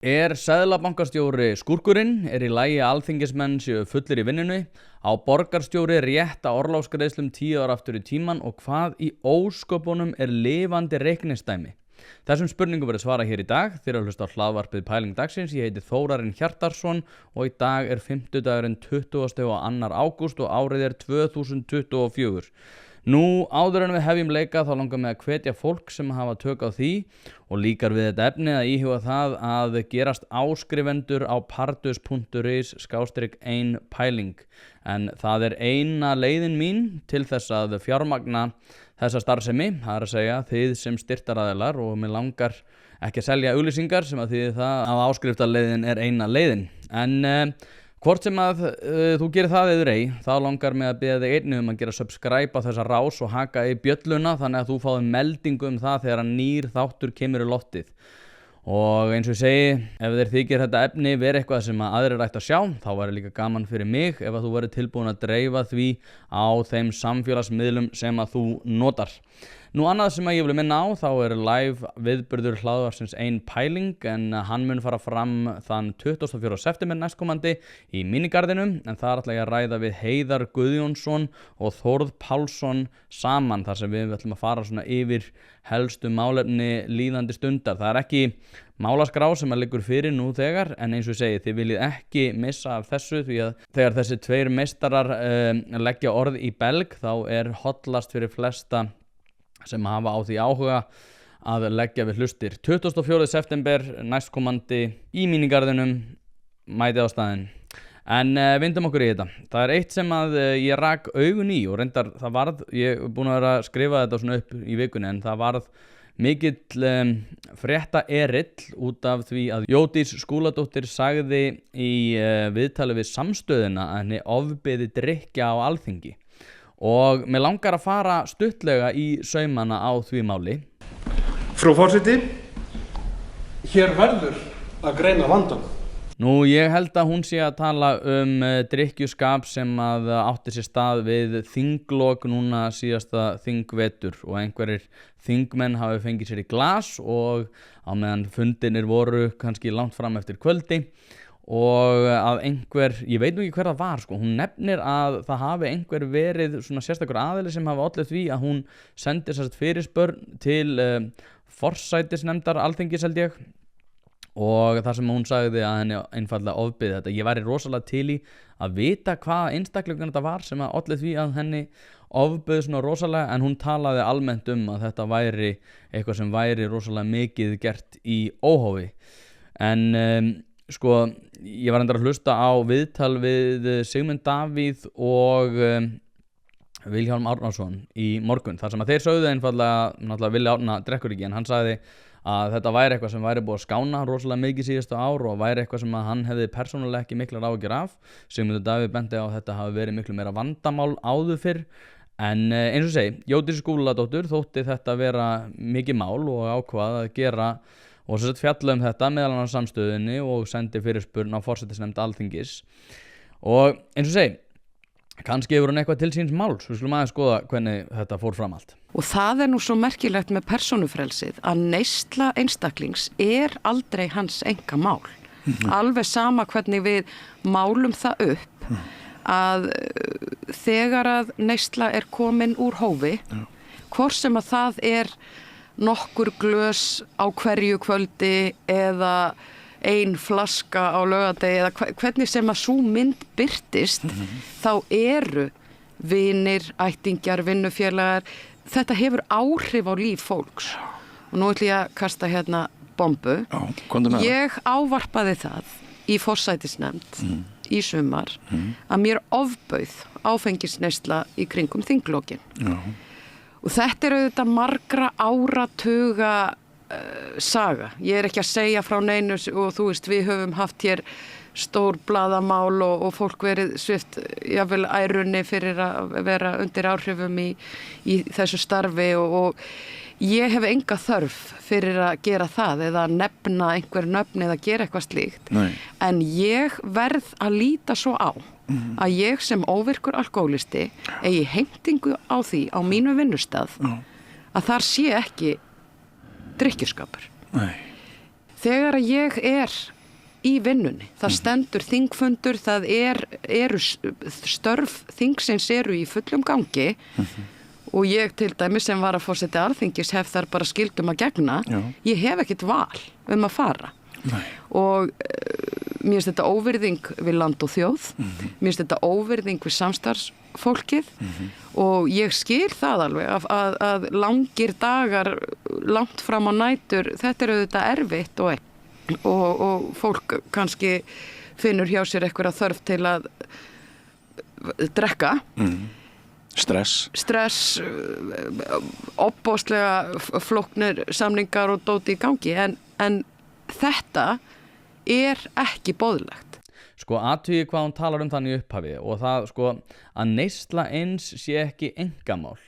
Seðlabankastjóri skúrkurinn? Í lagi að alþingismenn séu fullir í vinnunni? Á borgarstjóri rétt að orlofsgreiðslum 10 ára aftur í tímann og hvað í ósköpunum lifandi reikningsdæmi? Þessum spurningum verður svarað hér í dag. Þið eru að hlusta á hlaðvarpið Pæling dagsins. Ég heiti Þórarinn Hjartarson og í dag fimmtudagurinn 22. ágúst og árið 2024. Nú, áður en við hefjum leika þá langar mig að hvetja fólk sem hafa tök á því og líkar við þetta efni að íhuga það að gerast áskrifendur á pardus.is/1pæling. En það eina leiðin mín til þess að fjármagna þessa starfsemi, það að segja þið sem styrktaraðilar, og mig langar ekki að selja auglýsingar sem að þýðir það að áskriftarleiðin eina leiðin. En hvort sem að þú gerir það eður ei, þá langar mig að biðja þig einnig að gera subscribe á þessa rás og haka í bjölluna þannig að þú fáið meldingu það þegar nýr þáttur kemur í loftið. Og eins og ég segi, ef þér þykir þetta efni verið eitthvað sem að aðrir ættu að sjá, þá væri líka gaman fyrir mig ef að þú verið tilbúin að dreifa því á þeim samfélagsmiðlum sem að þú notar. Nú annað sem að ég vil minna á, þá live viðburður hlaðvarpsins Ein Pæling, en hann mun fara fram þann 24. september næstkomandi í Mínigarðinum, en þar ætla ég að ræða við Heiðar Guðjónsson og Þórð Pálsson saman, þar sem við ætlum að fara svona yfir helstu málefni líðandi stundar. Það ekki málaskrá sem að liggur fyrir nú þegar, en eins og ég segi, þið viljið ekki missa af þessu, því að þegar þessi tveir meistarar leggja orð í belg, þá hollast fyrir flesta sem hafa á því áhuga að leggja við hlustir. 24. september næstkomandi í Mínigarðinum, mætið á staðinn. En vindum okkur í þetta. Það eitt sem að ég rak augun í og reyndar það varð, ég búin að vera að skrifa þetta svona upp í vikunni, en það varð mikill frétta erill út af því að Jódís Skúladóttir sagði í viðtali við Samstöðina að henni ofbeiði drykkja á Alþingi. Og mér langar að fara stuttlega í saumana á því máli. Frú forseti, hér verður að greina vandann. Nú, ég held að hún sé að tala drykkjuskap sem að átti sér stað við þinglok núna síðasta þingvetur og einhverjir þingmenn hafi fengið sér í glas og á meðan fundinir voru kannski langt fram eftir kvöldi. Og að einhver, ég veit nú ekki hver það var, hún nefnir að það hafi einhver verið svona sérstakur aðili sem hafa ollið því að hún sendi sérst fyrirspurn til forsætisnefndar Alþingis held ég, og þar sem hún sagði að henni einfaldlega ofbeiði þetta. Ég væri rosalega til í að vita hvað einstaklingun þetta var sem að ollið því að henni ofbeiði svona rosalega, en hún talaði almennt að þetta væri eitthvað sem væri rosalega mikið gert í óhófi. En ég var endur að hlusta á viðtal við Sigmund Davíð og Vilhjálm Árnason í morgun, þar sem að þeir sögðu einfaldlega, náttúrulega Villi Árna drekkur ekki, en hann sagði að þetta væri eitthvað sem væri búið að skána rosalega mikið síðustu ár og væri eitthvað sem að hann hefði persónulega ekki miklar áhyggjur af. Sigmund Davíð benti á að þetta hafi verið miklu meira vandamál áður fyrr, en eins og segi, Jódís Skúladóttur þótti þetta vera mikið mál og ákvað að gera og svo fjalla þetta meðal annars Samstöðinni og sendi fyrirspurn á forsætisnefnd Alþingis. Og eins og segi, kannski hefur hún eitthvað til síns máls. Við skulum aðeins skoða hvernig þetta fór fram allt. Og það nú svo merkilegt með persónufrelsið að neysla einstaklings aldrei hans einkamál. Alveg sama hvernig við málum það upp að þegar að neysla komin úr hófi, hvort sem að það nokkur glös á hverju kvöldi eða ein flaska á laugardegi eða hvernig sem að sú mynd birtist, þá vinir, ættingjar, vinnufélagar, þetta hefur áhrif á líf fólks. Og nú ætlum ég að kasta hérna bombu. Ég ávarpaði það í forsætisnefnd í sumar að mér ofbauð áfengisneysla í kringum þinglokin. Og þetta auðvitað margra áratuga saga. Ég ekki að segja frá neinu og þú veist, við höfum haft hér stór blaðamál og fólk verið svipt jafnvel ærunni fyrir að vera undir áhrifum í þessu starfi og ég hef enga þörf fyrir að gera það eða nefna einhver nöfn eða gera eitthvað slíkt. Nei. En ég verð að líta svo á að ég sem óvirkur alkóhólisti eigi heimtingu á því á mínu vinnustað að þar sé ekki drykkjuskapur. Nei. þegar ég í vinnunni, það stendur þingfundur, það eru störf þingsins eru í fullum gangi og ég til dæmis sem var að forseti Alþingis hef þar bara skyldum að gegna, ég hef ekkert val að fara. Nei. Og mér finnst þetta óvirðing við land og þjóð, mér finnst þetta óvirðing við samstarfsfólkið og ég skil það alveg að langir dagar langt fram á nætur, þetta auðvitað erfitt og fólk kannski finnur hjá sér einhverja þörf til að drekka. Stress, opbóðslega flóknir samningar og dóti í gangi, en þetta ekki boðlegt. Sko athugið hvað hún talar þannig í upphafi og það sko að neysla eins sé ekki einkamál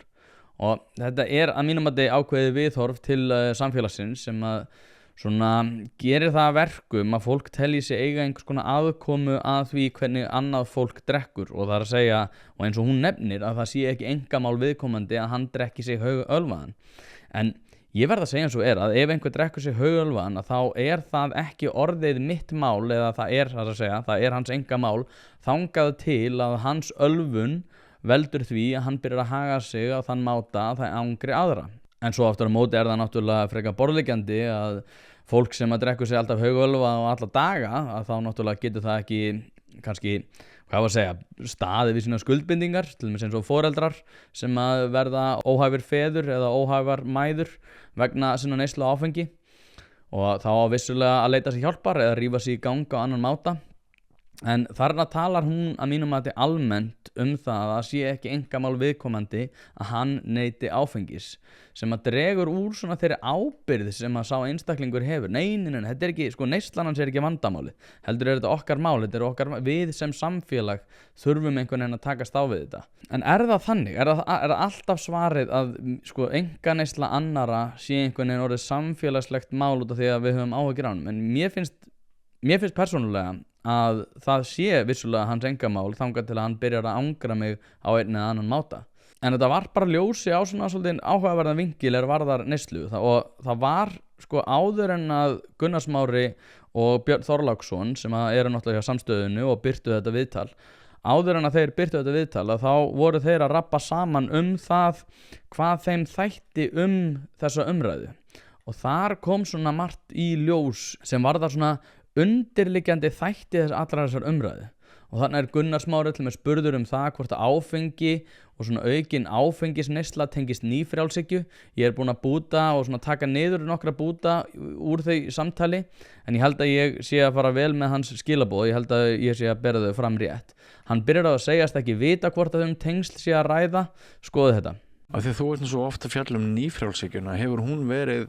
og þetta að mínum að þetta ákveðið viðhorf til samfélagsins sem að svona gerir það að verkum að fólk telji sig eiga einhvers konar aðkomu að því hvernig annað fólk drekkur og það að segja, og eins og hún nefnir að það sé ekki einkamál viðkomandi að hann drekki sig haugölvaðan. En ég verð að segja eins og að ef einhver drekkur sig haugölvaðan að þá það ekki orðið mitt mál eða það hans engamál þangað til að hans ölvun veldur því að hann byrjar að haga sig á þann máta að það angri aðra. En svo aftur á móti það náttúrulega frekar borðliggjandi að fólk sem að drekkur sig alltaf haugölva og alla daga að þá náttúrulega getur það ekki kannski, staðið við sína skuldbindingar, til dæmis eins og foreldrar sem að verða óhæfir feður eða óhæfar mæður vegna sinna neyslu áfengi og þá vissulega að leita sér hjálpar eða rífa sig í gang á annan máta. En þarna talar hún að mínum að þetta almennt það að sé ekki einkamál viðkomandi að hann neyti áfengis sem að dregur úr svona þeirri ábyrgð sem að sá einstaklingur hefur. Nei, þetta ekki, sko neyslan hans ekki vandamáli. Heldur þetta okkar mál, þetta við sem samfélag þurfum einhvern veginn að takast á við þetta. En það þannig? Það alltaf svarið að sko einkaneysla annara sé einhvern veginn orðið samfélagslegt mál út af því að við höfum áhyggjur af honum? En mér finnst persónulega að það sé vissulega hans engamál þangað til að hann byrjar að angra mig á einn eða annan máta. En þetta var bara ljósi á svona svolítið áhugaverðan vinkil varðar neyslu og það var sko áður en að Gunnar Smári og Björn Þorláksson sem eru náttúrulega hjá Samstöðinu og birtu þetta viðtal, áður en að þeir birtu þetta viðtal að þá voru þeir að rappa saman það hvað þeim þætti þessa umræðu og þar kom svona margt í ljós sem var það svona undirliggjandi þætti allra þessar umræðu og þannig Gunnar Smári til með spurður það hvort að áfengi og svona aukin áfengisneysla tengist nýfrjálshyggju. Ég búinn að búta og svona taka niður nokkra búta úr þau samtali en ég held að ég sé að fara vel með hans skilaboð, ég held að ég sé að bera þau fram rétt. Hann byrjar að segjast ekki vita hvort að tengsl sé að ræða, skoðu þetta. Af því að þú ert svo ofta fjall nýfrjálshyggjuna, hefur hún verið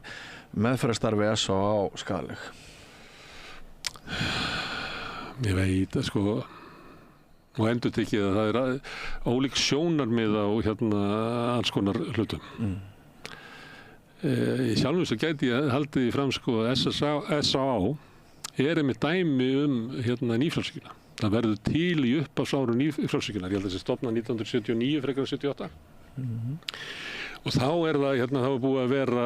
meðferðarstarfi SÁÁ skaðleg? Ég veit að sko og endur tekið að það ólík sjónarmið á alls konar hlutum. Í sjálfum svo gæti ég haldið í fram sko að SÁÁ með dæmi nýfrjálshyggjuna. Það verður til í upphafsárum nýfrjálshyggjunnar. Ég held að þessi stofnað 1979 frekar en 78. Og þá það, það var búið að vera,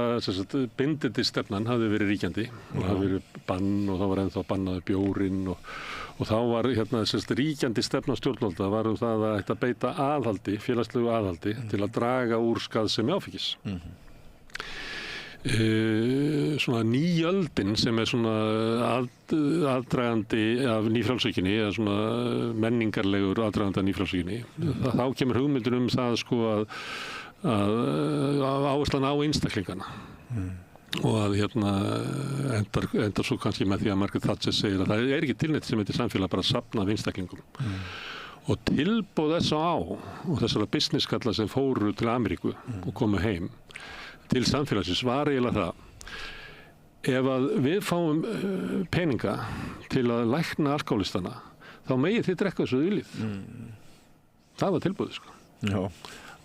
bindindi stefnan hafði verið ríkjandi og hafði verið bann og þá var ennþá bannaði bjórinn og þá var ríkjandi stefna stjórnvalda var það að ætti að beita aðhaldi, félagslegu aðhaldi til að draga úr skaðsemi áfengis. Svona nýöldin sem svona aðdragandi af nýfrjálshyggjunni eða svona menningarlegur aðdragandi af nýfrjálshyggjunni, þá kemur hugmyndin það sko að áherslan á einstaklingana og að endar svo kannski með því að Margaret Thatcher segir að það ekki tilneitt sem heitir samfélag bara að safna af einstaklingum og tilboð SÁÁ og þessara businesskalla sem fóru til Ameríku og komu heim til samfélagsins var eiginlega það ef að við fáum peninga til að lækna alkohólistana þá megið þið drekka þessu viljið það var tilboðið sko. Já.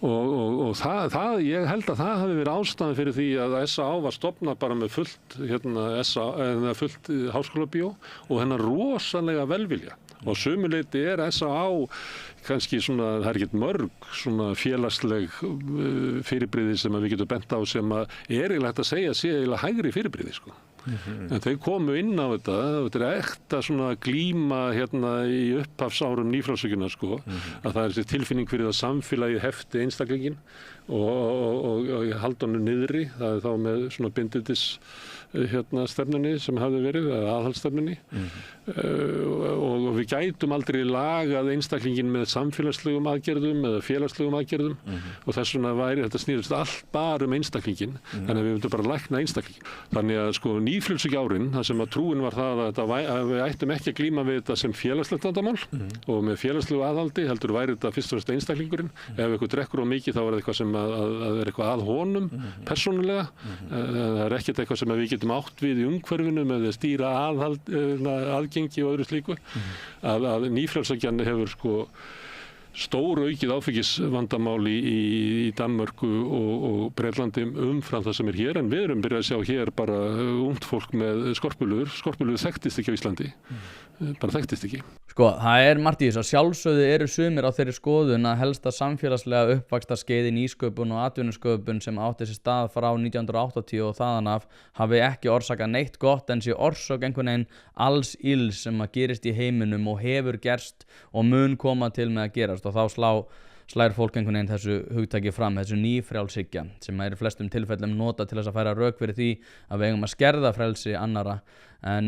Og það, ég held að það hafi verið ástæðan fyrir því að SÁÁ var stofnað bara með fullt háskólabíó og hennar rosalega velvilja. Og sömuleyti SÁÁ kannski svona, það ekkert mörg svona félagsleg fyrirbrigði sem við getum bent á sem að eiginlega hægt að segja sé eiginlega hægri fyrirbrigði sko. En þau komu inn á þetta er ekta svona glíma hérna í upphafsárum nýfrjálshyggjunnar sko, að það er þessi tilfinning fyrir að samfélagið hefti einstaklingin og halda honum niðri, það er þá með svona bindindis stefnunni sem hafði verið, eða aðhaldsstefnunni og við gætum aldrei lagað einstaklingin með samfélagslegum aðgerðum eða félagslegum aðgerðum og þess vegna væri þetta snýrist allt bara einstaklingin, þannig að við myndum bara lækna einstaklingin. Þannig að sko nýfrjálshyggjuárin, það sem að trúin var það að við ættum ekki að glíma við þetta sem félagslegt vandamál og með félagslegu aðhaldi heldur væri þetta fyrst og fremst einstaklingurinn. Ef eitthvað drekkur of mikið þá er það eitthvað sem að er eitthvað að honum persónulega, það er ekkert eitthvað sem við getum átt við í umhverfinu með að stýra aðgengi og öðru slíku. Að nýfrjálshyggjan hefur sko stór aukið áfengisvandamál í Danmörku og Bretlandi umfram það sem er hér, en við erum byrjað að sjá hér bara ungt fólk með skorpulur þekktist ekki á Íslandi, bara þekktist ekki. Sko, það er margt í þessu, sjálfsögðu eru sumir á þeirri skoðun að helsta samfélagslega uppvaxta skeiði nýsköpun og atvinnusköpun sem átti sér stað frá 1980 og þaðan af hafi ekki orsakað neitt gott en sé orsök einhvern veginn alls ills sem að gerist í heiminum og hefur gerst og mun koma til með að gerast og þá slær fólk einhvern veginn þessu hugtaki fram, þessu nýfrjálshyggja sem er í flestum tilfellum nota til þess að færa rök fyrir því að við eigum að skerða frelsi annara. En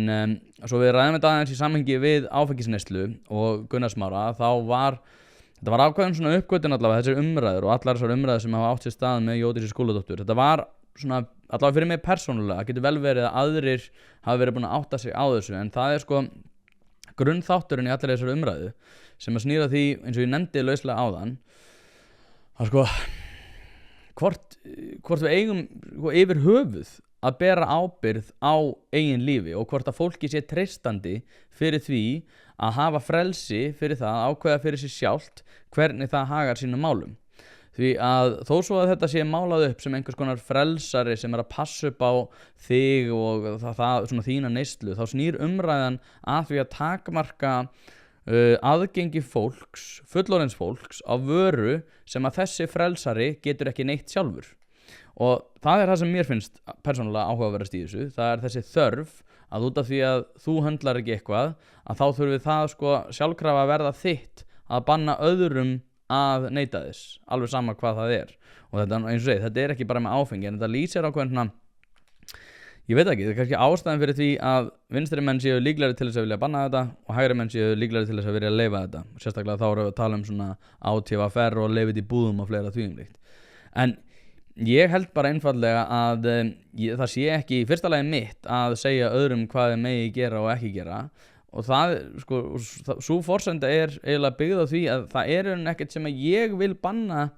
svo við ræðum þetta aðeins í samhengi við áfengisneyslu og Gunnar Smára, þetta var ákveðin svona uppgötvun allavega þessar umræður og allar þessar umræður sem hafa átt sér stað með Jódísi Skúladóttur. Þetta var svona allavega fyrir mig persónulega, það getur vel verið að aðrir hafi verið búin að átta sig á þessu, en það er sko grunnþátturinn í allir þessar umræðu sem að snýra því, eins og ég nefndi lauslega áðan, að sko hvort við eigum yfir höfuð að bera ábyrgð á eigin lífi og hvort að fólki sé treystandi fyrir því að hafa frelsi fyrir það að ákveða fyrir sig sjálft hvernig það hagar sínum málum. Því að þó svo að þetta sé málað upp sem einhvers konar frelsari sem er að passa upp á þig og það svona þína neyslu, þá snýr umræðan að því að takmarka aðgengi fólks, fullorðins fólks á vöru sem að þessi frelsari getur ekki neitt sjálfur. Og það er það sem mér finnst persónulega áhugaverðast í þessu, það er þessi þörf að út af því að þú höndlar ekki eitthvað, að þá þurfi það sko sjálfkrafa að verða þitt að banna öðrum að neita þess, alveg sama hvað það er. Og þetta, eins og segið, þetta er ekki bara með áfengi, en þetta lýsir ákveðna, ég veit ekki, það er kannski ástæðan fyrir því að vinstri menn séu líklegri til þess að vilja banna þetta og hægri menn séu líklegri til þess að vilja leyfa þetta. Sérstaklega þá erum við að tala um svona ÁTVR og leyfið í búðum og fleira því líkt. En ég held bara einfallega að það sé ekki í fyrsta lagi mitt að segja öðrum hvað þið megi gera og ekki gera, og það, sko, sú forsenda er eiginlega byggð á því að það er ekkert sem að ég vil banna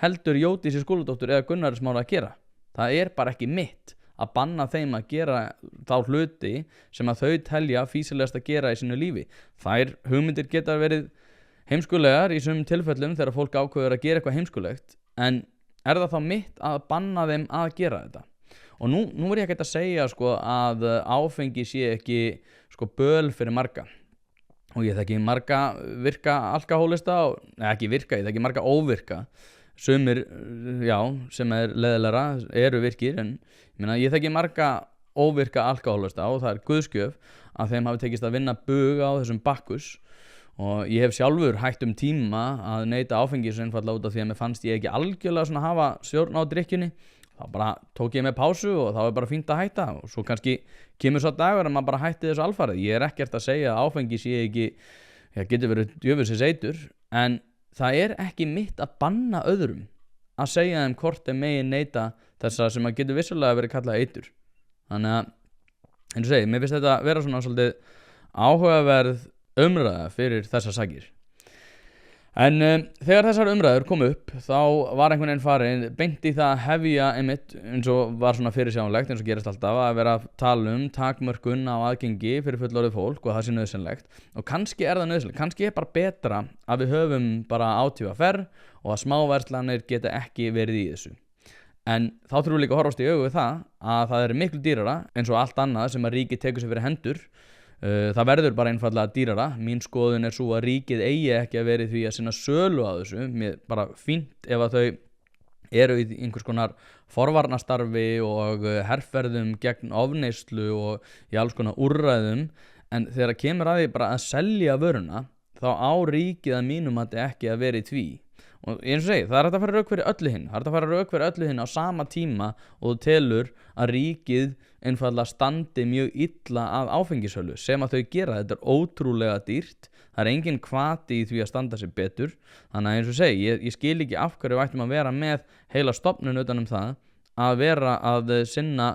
heldur Jódísi Skúladóttur eða Gunnar Smára að gera. Það er bara ekki mitt að banna þeim að gera þá hluti sem að þau telja fýsilegast að gera í sínu lífi. Þær hugmyndir geta verið heimskulegar í sumum tilfellum þegar fólk ákveður að gera eitthvað heimskulegt, en er það þá mitt að banna þeim að gera þetta? Og nú er ég ekki að segja sko að áfengi sé ekki sko böl fyrir marga. Og ég þekki marga virka alkohólista, ekki virka, ég þekki marga óvirka. Sumir, já, sem er leiðilegra, eru virkir, en ég þekki marga óvirka alkohólista og það er guðskjöf að þeim hafi tekist að vinna bug á þessum Bakkus. Og ég hef sjálfur hægt tíma að neyta áfengis einfallega út af því að mér fannst ég ekki algjörlega svona hafa stjórn á drykkjunni. Þá bara tók ég með pásu og þá er bara fínt að hætta, og svo kannski kemur svo dagur að maður bara hætti þessu alfarið. Ég er ekkert að segja að áfengis ég ekki, getur verið djöfulsins eitur, en það er ekki mitt að banna öðrum að segja þeim hvort þeim megi neyta þessa sem að getur vissulega verið kallað eitur. Þannig að, eins og segi, mér finnst þetta vera svona svolítið áhugaverð umræða fyrir þessar sakir. En þegar þessar umræður kom upp þá var einhvern veginn farin beint í það að hefja einmitt, eins og var svona fyrirsjáanlegt eins og gerist alltaf, að vera að tala um takmörkun á aðgengi fyrir fullorðið fólk og það sé nauðsynlegt. Og kannski er það nauðsynlegt, kannski er bara betra að við höfum bara ÁTVR og að smáverslanir geta ekki verið í þessu. En þá þurfum við líka að horfast í augu við það að það er miklu dýrara eins og allt annað sem að ríkið tekur sér fyrir hendur. Það verður bara einfallega dýrara. Mín skoðun er svo að ríkið eigi ekki að vera í því að sinna sölu á þessu. Mér bara fínt ef að þau eru í einhvers konar forvarnastarfi og herferðum gegn ofneyslu og í alls konar úrræðum, en þegar kemur að því bara að selja vöruna, þá á ríkið að mínum að þetta ekki að vera í tví. Og eins og segi, það er hægt að fara rauk fyrir öllu hinn, það er hægt að fara rauk fyrir öllu hinn á sama tíma og þú telur að ríkið einfaldlega standi mjög illa að áfengishölu sem að þau gera. Þetta er ótrúlega dýrt, það er engin hvati í því að standa sig betur, þannig að eins og segi, ég skil ekki af hverju við ættum að vera með heila stofnun utan það að vera að sinna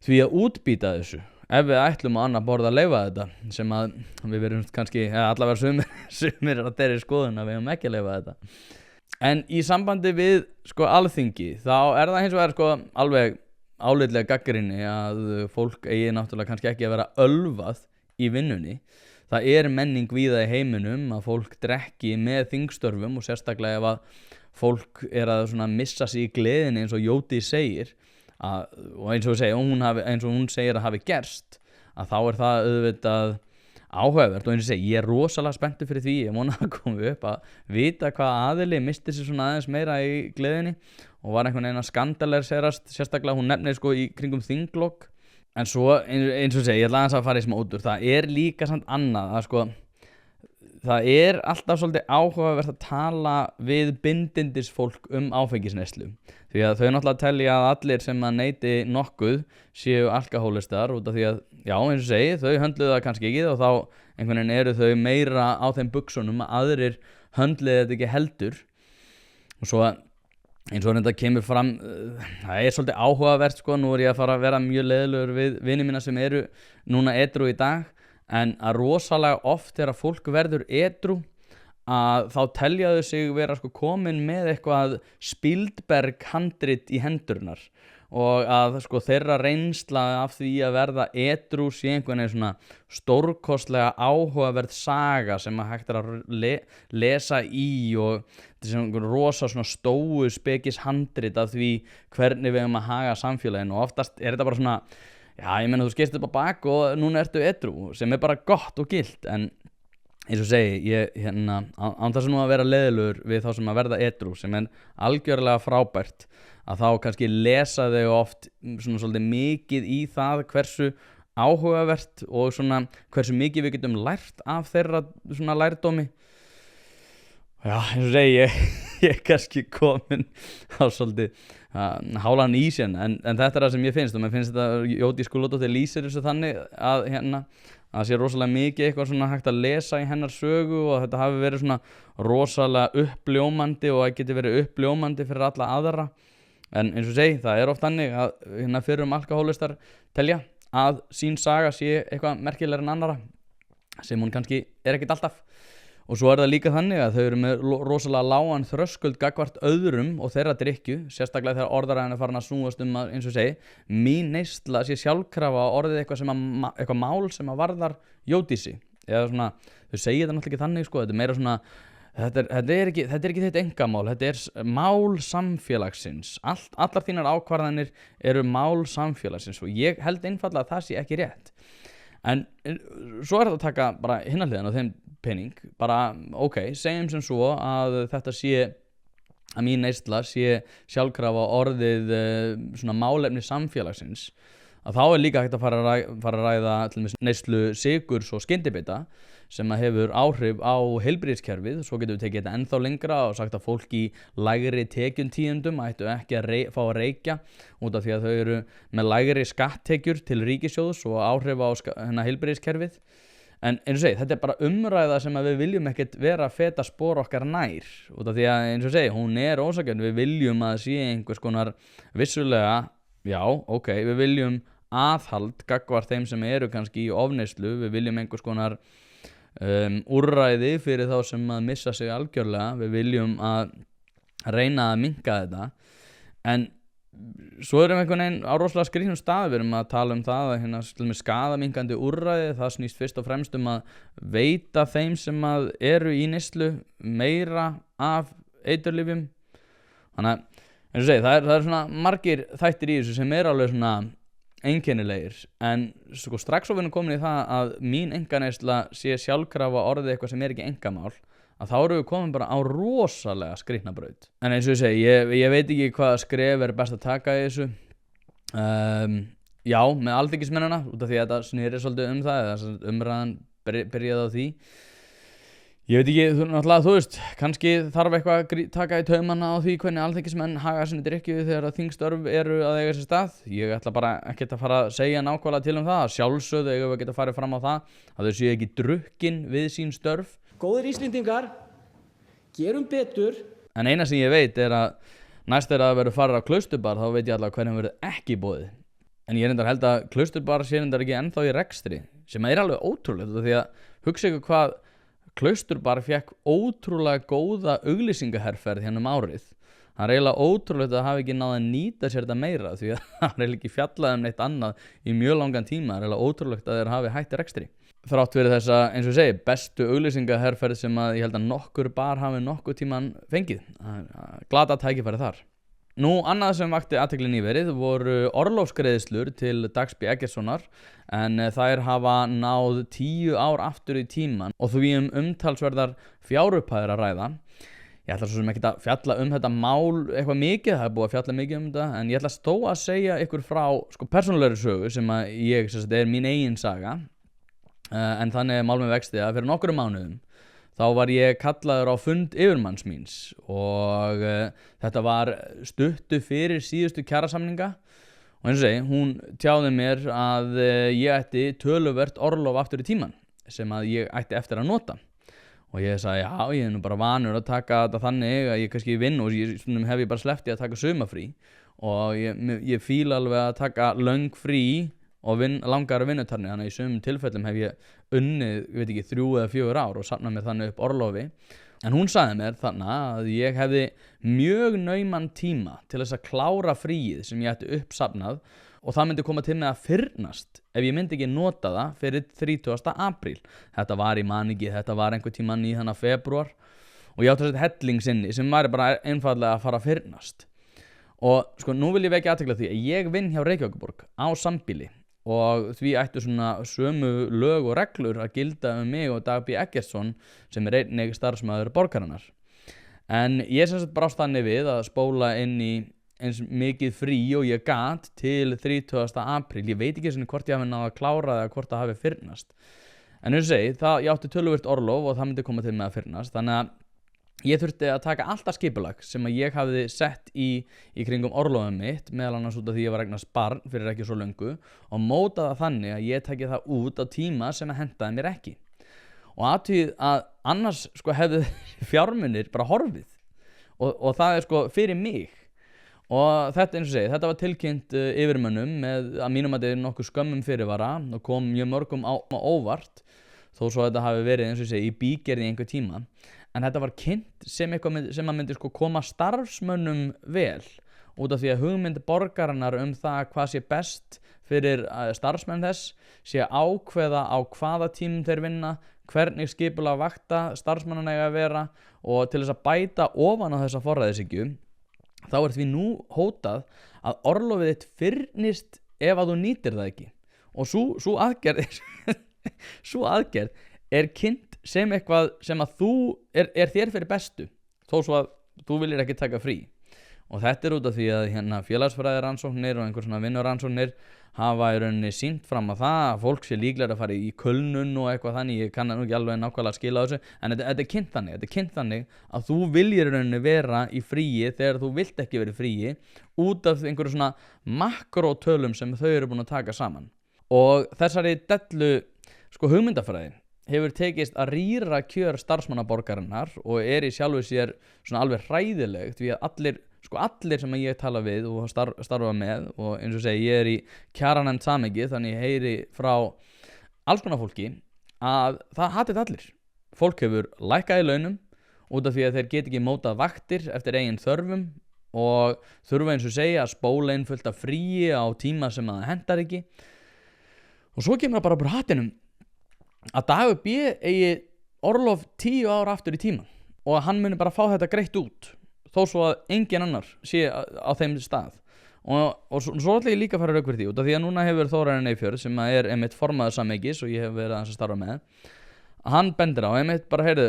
því að útbýta þessu. Ef við ætlum að annað borða að leyfa þetta, sem að við verum kannski, allavega sumir að þeirri skoðun að við höfum ekki að leyfa þetta. En í sambandi við Alþingi, þá er það hins vegar alveg álitlega gagnrýni að fólk eigi náttúrulega kannski ekki að vera ölvað í vinnunni. Það er menning víða í heiminum að fólk drekki með þingstörfum og sérstaklega ef að fólk er að missa sig í gleðinni eins og Jóti segir. Og eins og hún segir að hafi gerst, að þá er það auðvitað áhugavert. Og eins og ég er rosalega spenntur fyrir því, ég vona að koma upp að vita hvað aðili misti sér aðeins meira í gleðinni og var einhvern veginn að skandaleserast, sérstaklega hún nefnir í kringum þinglok. En svo eins og ég ætla aðeins að fara í smá út úr, það er líka samt annað að það er alltaf svolítið áhugavert að tala við bindindisfólk áfengisneyslu, því að þau náttúrulega telja að allir sem að neyti nokkuð séu alkohólistar, út af því að, já, eins og segi, þau höndluðu það kannski ekki og þá einhvern veginn eru þau meira á þeim buxunum að aðrir höndluðu þetta ekki heldur. Og svo eins og þetta kemur fram, það er svolítið áhugavert, nú er ég að fara að vera mjög leiðilegur við vini mína sem eru núna edrú í dag, en að rosalega oft þegar fólk verður edrú að þá telja þau sig vera komin með eitthvað Spielberg handrit í hendurnar og að þeirra reynsla af því að verða edrú sé einhvern veginn stórkostlega áhugaverð saga sem að hægt er að lesa í, og þetta er einhvern rosa stóu spekis handrit af því hvernig við höfum að haga samfélaginu, og oftast er þetta bara já, ég meina þú skist upp á bak og núna ertu edrú, sem er bara gott og gilt. En eins og segi, ég án þess að nú að vera leiðilegur við þá sem að verða edrú, sem er algjörlega frábært, að þá kannski lesa þau oft svolítið mikið í það hversu áhugavert og hversu mikið við getum lært af þeirra lærdómi. Já, eins og segi, ég er kannski komin á svolítið hálan í sér, en þetta er það sem ég finnst, og mér finnst þetta Jódís Skúladóttir lýsir þessu þannig að það sé rosalega mikið eitthvað hægt að lesa í hennar sögu, og þetta hafi verið rosalega uppljómandi og það geti verið uppljómandi fyrir alla aðra. En eins og segi, það er oft þannig að fyrrum alkohólistar telja að sín saga sé eitthvað merkilegur en annara, sem hún kannski er ekkert alltaf. Og svo er það líka þannig að þau eru með rosalega lágan þröskuld gagnvart öðrum og þeirra drykkju, sérstaklega þegar orðaræðin er farin að snúast að, eins og segi, mín neysla sé sjálfkrafa orðið eitthvað mál sem að varðar Jódísi. Eða þau segja þetta náttúrulega ekki þannig, þetta er meira þetta er ekki þitt einkamál, þetta er mál samfélagsins. Allar þínar ákvarðanir eru mál samfélagsins, og ég held einfaldlega að það sé ekki rétt. En svo er þetta að taka bara hinna hliðina á þeim pening, bara segjum sem svo að þetta sé, að mín neysla sé sjálfkrafa orðið málefni samfélagsins, að þá er líka hægt að fara að ræða til dæmis neyslu sykurs og skyndibita sem að hefur áhrif á heilbrigðiskerfið. Svo getum við tekið þetta ennþá lengra og sagt að fólk í lægri tekjutíundum ættu ekki að fá að reykja, út af því að þau eru með lægri skatttekjur til ríkissjóðs og áhrif á heilbrigðiskerfið. En eins og segi, þetta er bara umræða sem að við viljum ekkert vera að feta spor okkar nær, út af því að eins og segi, hún er ósakjörn. Við viljum að sé einhvers konar vissulega, já, við viljum aðhald gagnvart þeim sem eru kannski í ofneyslu, við viljum einhvers konar úrræði fyrir þá sem að missa sig algjörlega, við viljum að reyna að minnka þetta. En svo erum við einhvern veginn á rosalega skrýtnum stað, við erum að tala það að skaðaminkandi úrræði, það snýst fyrst og fremst að veita þeim sem að eru í neyslu meira af eiturlyfjum. Þannig að, eins og segi, það er margir þættir í þessu sem er alveg einkennilegir, en strax og við erum komin í það að mín einkaneysla sé sjálfkrafa orðið eitthvað sem er ekki einkamál, að þá erum við komin bara á rosalega skrýtna braut. En eins og ég segi, ég veit ekki hvaða skref best að taka í þessu. Já, með alþingismennina, út af því að þetta snýri svolítið það, eða umræðan byrjaði á því. Ég veit ekki, náttúrulega, þú veist, kannski þarf eitthvað að taka í taumana á því hvernig alþingismenn haga sinni drykkju þegar þingstörf eru að eiga sér stað. Ég ætla bara ekkert að fara að segja nákvæmlega til það. Sjálfsögðu eigum við að geta farið fram á það að þau séu ekki drukkin við sín störf. Góðir Íslendingar, gerum betur. En eina sem ég veit að næst að verður farið á Klausturbar, þá veit ég allavega hvernig verður ekki boðið. En ég reyndar held að Klausturbar sé reyndar ekki ennþá í rekstri, sem alveg ótrúlegt, því að hugsa ykkur hvað Klausturbar fekk ótrúlega góða auglýsingaherferð hérna árið. Það eiginlega ótrúlegt að hafa ekki náð að nýta sér þetta meira, því að það eiginlega ekki fjallað neitt annað í mjög langan tíma. Það eiginlega ótrúlegt að þeir hafi hætti rekstri. Þrátt fyrir þessa, eins og ég segi, bestu auglýsingaherferð sem að ég held að nokkur bar hafi nokkuð tíman fengið. Glata tækifæri þar. Nú, annað sem vakti athygli nýverið voru orlofsgreiðslur til Dags B. Eggertssonar, en þær hafa náð 10 ár aftur í tíman og því umtalsverðar fjárupphæðir að ræða. Ég ætla svo sem ekki að fjalla þetta mál eitthvað mikið, það búið að fjalla mikið þetta, en ég ætla þó að segja ykkur frá persónulegri sögu sem að ég, sem sagt, mín eigin saga, en þannig mál með vexti að fyrir nokkrum mánuðum þá var ég kallaður á fund yfirmanns míns og þetta var stuttu fyrir síðustu kjarasamninga og eins og segi, hún tjáði mér að ég ætti töluvert orlof aftur í tíman sem að ég ætti eftir að nota og ég sagði, já, ég nú bara vanur að taka þetta þannig að ég kannski vinn og stundum hef ég bara sleppt í að taka sumarfrí og ég fíla alveg að taka löng frí og langar vinnutarni, þannig að í sumum tilfellum hef ég unnið, ég veit ekki, 3 eða 4 ár og safnað mér þannig upp orlofi. En hún sagði mér þannig að ég hefði mjög nauman tíma til þess að klára fríið sem ég ætti uppsafnað og það myndi koma til með að fyrnast ef ég myndi ekki nota það fyrir 30. apríl. Þetta var í manningi, þetta var einhver tíman í þannig febrúar og ég átti að setja hellingsinni sem væri bara einfallega að fara að fyrnast. Og sko, nú vil ég vekja athygli á því að ég vinn hjá Reykjavíkurborg á sambýli og því ættu svona sömu lög og reglur að gilda mig og Dag B. Eggertsson sem einnig starfsmaður borgarinnar. En ég sem sagt brást þannig við að spóla inn í eins mikið frí og ég gat til 30. apríl. Ég veit ekki hvort ég hafi náð að klára það eða hvort það hafi fyrnast. En eins og segi, ég átti töluvert orlof og það myndi koma til með að fyrnast. Þannig að ég þurfti að taka alltaf skipulag sem að ég hafði sett í kringum orlofum mitt, meðal annars út af því ég var að eignast barn fyrir ekki svo löngu og móta það þannig að ég tæki það út á tíma sem að hentaði mér ekki. Og aðtíð að annars sko hefði fjármunir bara horfið og það er sko fyrir mig. Og þetta eins og segi, þetta var tilkynnt yfirmönnum með að mínum að þetta er nokkuð skömmum fyrirvara og kom mjög mörgum á óvart þó svo að þetta hafi verið eins og segi í bígerði í einhver tíma. En þetta var kynnt sem eitthvað sem að myndi sko koma starfsmönnum vel út af því að hugmynd borgarinnar það hvað sé best fyrir starfsmenn þess sé ákveða á hvaða tímum þeir vinna, hvernig skipulag vakta starfsmennina eiga að vera og til þess að bæta ofan á þessa forræðishyggju þá því nú hótað að orlofið þitt fyrnist ef að þú nýtir það ekki og sú aðgerð er kynnt sem eitthvað sem að þú er þér fyrir bestu þó svo að þú viljir ekki taka frí og þetta út af því að félagsfræðirannsóknir og einhver svona vinnurannsóknir hafa í rauninni sýnt fram að það að fólk sé líklega að fara í kulnun og eitthvað þannig, ég kann nú ekki alveg nákvæmlega að skila þessu en þetta er kynnt þannig að þú viljir í rauninni vera í fríi þegar þú vilt ekki vera í fríi út af einhverju svona makrótölum sem þau eru búin að taka saman og þessari dellu sko hugmyndafræði hefur tekist að rýra kjör starfsmannaborgarinnar og í sjálfu sér svona alveg hræðilegt því að allir sem ég tala við og starfa með og eins og segi ég í kjaranefnd samhengi þannig ég heyri frá alls konar fólki að það hatið allir. Fólk hefur lækkað í launum út af því að þeir get ekki mótað vaktir eftir eigin þörfum og þurfa eins og segja að spóla inn fullt af fríi á tíma sem það hentar ekki og svo kemur það bara úr hatinum að Dagur B. eigi orlof 10 ár aftur í tíman og að hann muni bara fá þetta greitt út þó svo að engin annar sé á þeim stað og svo ætla ég líka að fara rauk fyrir því út af því að núna hefur Þórarinn Eyfjörð sem er einmitt formaður samhengis og ég hef verið að starfa með hann bendir á einmitt bara heyrðu